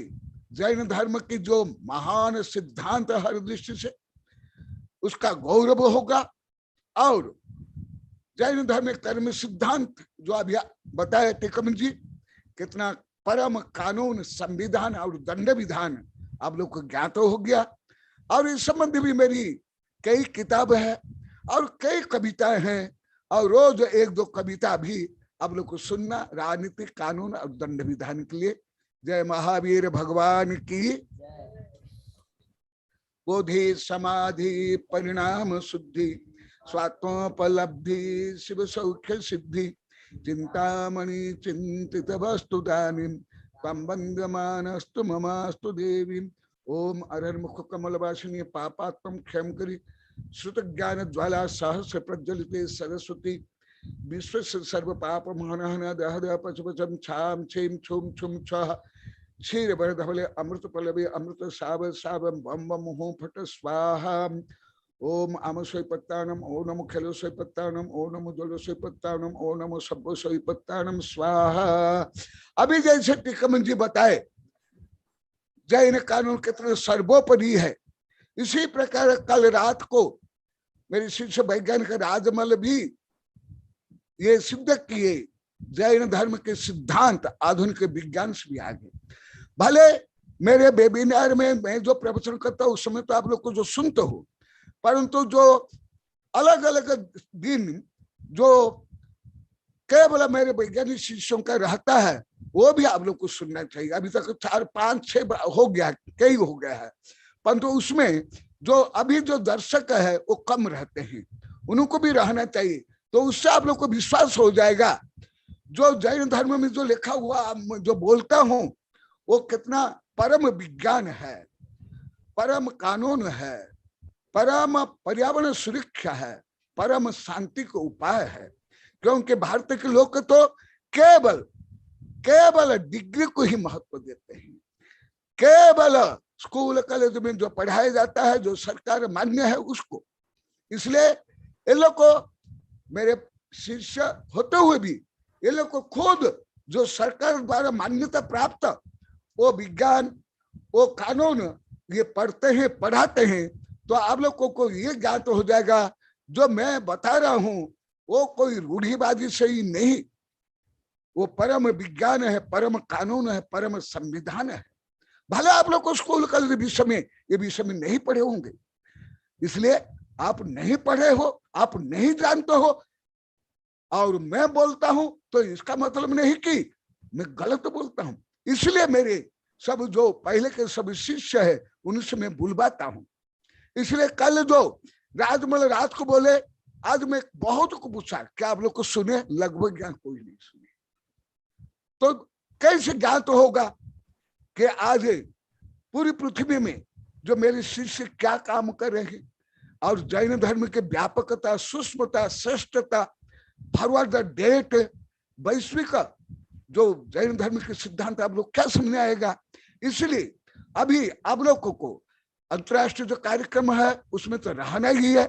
जैन धर्म की जो महान सिद्धांत हर दृष्टि से उसका गौरव होगा। और जैन धर्म कर्म सिद्धांत जो अभी बताया टिकम जी, कितना परम कानून, संविधान और दंड विधान आप लोग को ज्ञात हो गया। और इस संबंध भी मेरी कई किताब है और कई कविताएं हैं, और रोज एक दो कविता भी आप लोग को सुनना, राजनीतिक, कानून और दंड विधान के लिए। जय महावीर भगवान की। बोधि समाधि परिणाम शुद्धि स्वात्मोपलब्धि शिव सौख्य सिद्धि चिंतामणि चिंतित वस्तु दानीं त्वं वन्द्यमानस्तु ममास्तु देवी। ओम अरर्मुख कमलवासिनी पापात्म क्षम करी श्रुत ज्ञान ज्वाला सहस्र प्रज्वलिते सरस्वती विश्व सर्व पाप महनहन दहद पचपचम छाम छेम छुम छुम छह क्षीर बरधवले अमृत पलवे अमृत साव सावम बम बम हो फट स्वाहा। ओम आम सोईपत्तानम, ओ नमो खेलो सोईपत्तानम, ओ नमो जलो सोईपत्तानम, ओ नमो सब्बो सोईपत्तानम स्वाहा। अभी जैसे टिकमन जी बताए जैन कानून कितने सर्वोपरि है, इसी प्रकार कल रात को मेरे शिष्य वैज्ञानिक राजमल भी ये सिद्ध किए जैन धर्म के सिद्धांत आधुनिक विज्ञान से भी आगे। भले मेरे वेबिनार में मैं जो प्रवचन करता हूँ उस समय तो आप लोग को जो सुनते हो, परंतु जो अलग अलग दिन जो केवल मेरे वैज्ञानिक शिष्यों का रहता है वो भी आप लोग को सुनना चाहिए। अभी तक 4, 5, 6 हो गया, कई हो गया है, परंतु उसमें जो अभी जो दर्शक है वो कम रहते हैं, उनको भी रहना चाहिए। तो उससे आप लोग को विश्वास हो जाएगा जो जैन धर्म में जो लिखा हुआ जो बोलता हूं वो कितना परम विज्ञान है, परम कानून है, परम पर्यावरण सुरक्षा है, परम शांति का उपाय है। क्योंकि भारत के लोग तो केवल डिग्री को ही महत्व देते हैं, केवल स्कूल कॉलेज में जो पढ़ाया जाता है, जो सरकार मान्य है उसको। इसलिए इन लोग को, मेरे शिष्य होते हुए भी ये लोग को खुद जो सरकार द्वारा मान्यता प्राप्त वो विज्ञान, वो कानून ये पढ़ते हैं, पढ़ाते हैं, तो आप लोगों को ये ज्ञात हो जाएगा जो मैं बता रहा हूं वो कोई रूढ़िवादी से ही नहीं, वो परम विज्ञान है, परम कानून है, परम संविधान है। भले आप लोग को स्कूल कॉलेज विषय में ये विषय में नहीं पढ़े होंगे, इसलिए आप नहीं पढ़े हो, आप नहीं जानते हो, और मैं बोलता हूं तो इसका मतलब नहीं कि मैं गलत बोलता हूं। इसलिए मेरे सब जो पहले के सब शिष्य है उनसे मैं बुलवाता हूं। इसलिए कल जो राजमल रात को बोले, आज मैं बहुत को पूछा क्या आप लोग को सुने, लगभग ज्ञान कोई नहीं सुने। तो कैसे ज्ञात होगा कि आज पूरी पृथ्वी में जो मेरे शिष्य क्या काम कर रहे हैं, और जैन धर्म के व्यापकता, सूक्ष्मता, श्रेष्ठता, फॉरवर्ड द डेट, वैश्विक जो जैन धर्म के सिद्धांत आप लोग क्या समझ आएगा। इसलिए अभी आप लोगों को अंतर्राष्ट्रीय जो कार्यक्रम है उसमें तो रहना ही है।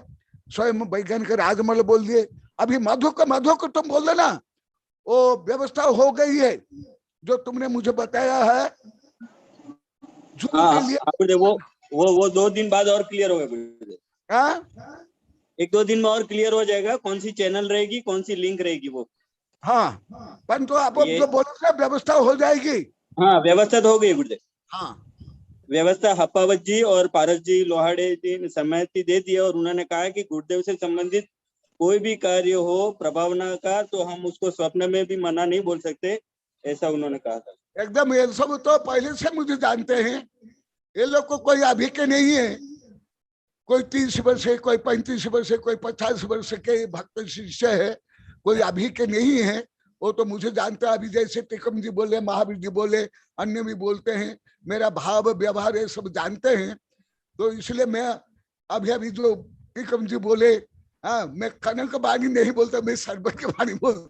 स्वयं वैज्ञानिक राजमल बोल दिए, अभी मधु को तुम बोल देना, वो व्यवस्था हो गई है जो तुमने मुझे बताया है। वो 2 दिन बाद और क्लियर होगा, 1-2 दिन में और क्लियर हो जाएगा कौन सी चैनल रहेगी, कौन सी लिंक रहेगी वो। हाँ, परंतु आप जो बोलो व्यवस्था हो जाएगी। हाँ, व्यवस्था तो हो गई गुरुदेव। हाँ व्यवस्था हप्पावत जी और पारस जी लोहाड़े जी ने सहमति दे दी है और उन्होंने कहा कि गुरुदेव से संबंधित कोई भी कार्य हो प्रभावना का तो हम उसको स्वप्न में भी मना नहीं बोल सकते, ऐसा उन्होंने कहा था। एकदम, ये सब तो पहले से मुझे जानते हैं। ये लोग को कोई अभी के नहीं है, कोई 30 वर्ष है, कोई 35 वर्ष है, कोई 50 वर्ष के भक्त शिष्य है, कोई अभी के नहीं है। वो तो मुझे जानते हैं। अभी जैसे टिकम जी बोले, महावीर जी बोले, अन्य भी बोलते हैं, मेरा भाव व्यवहार ये सब जानते हैं। तो इसलिए मैं अभी जो टिकम जी बोले, हाँ, मैं कनक बाणी नहीं बोलता, मैं सरबत की बाणी बोलता।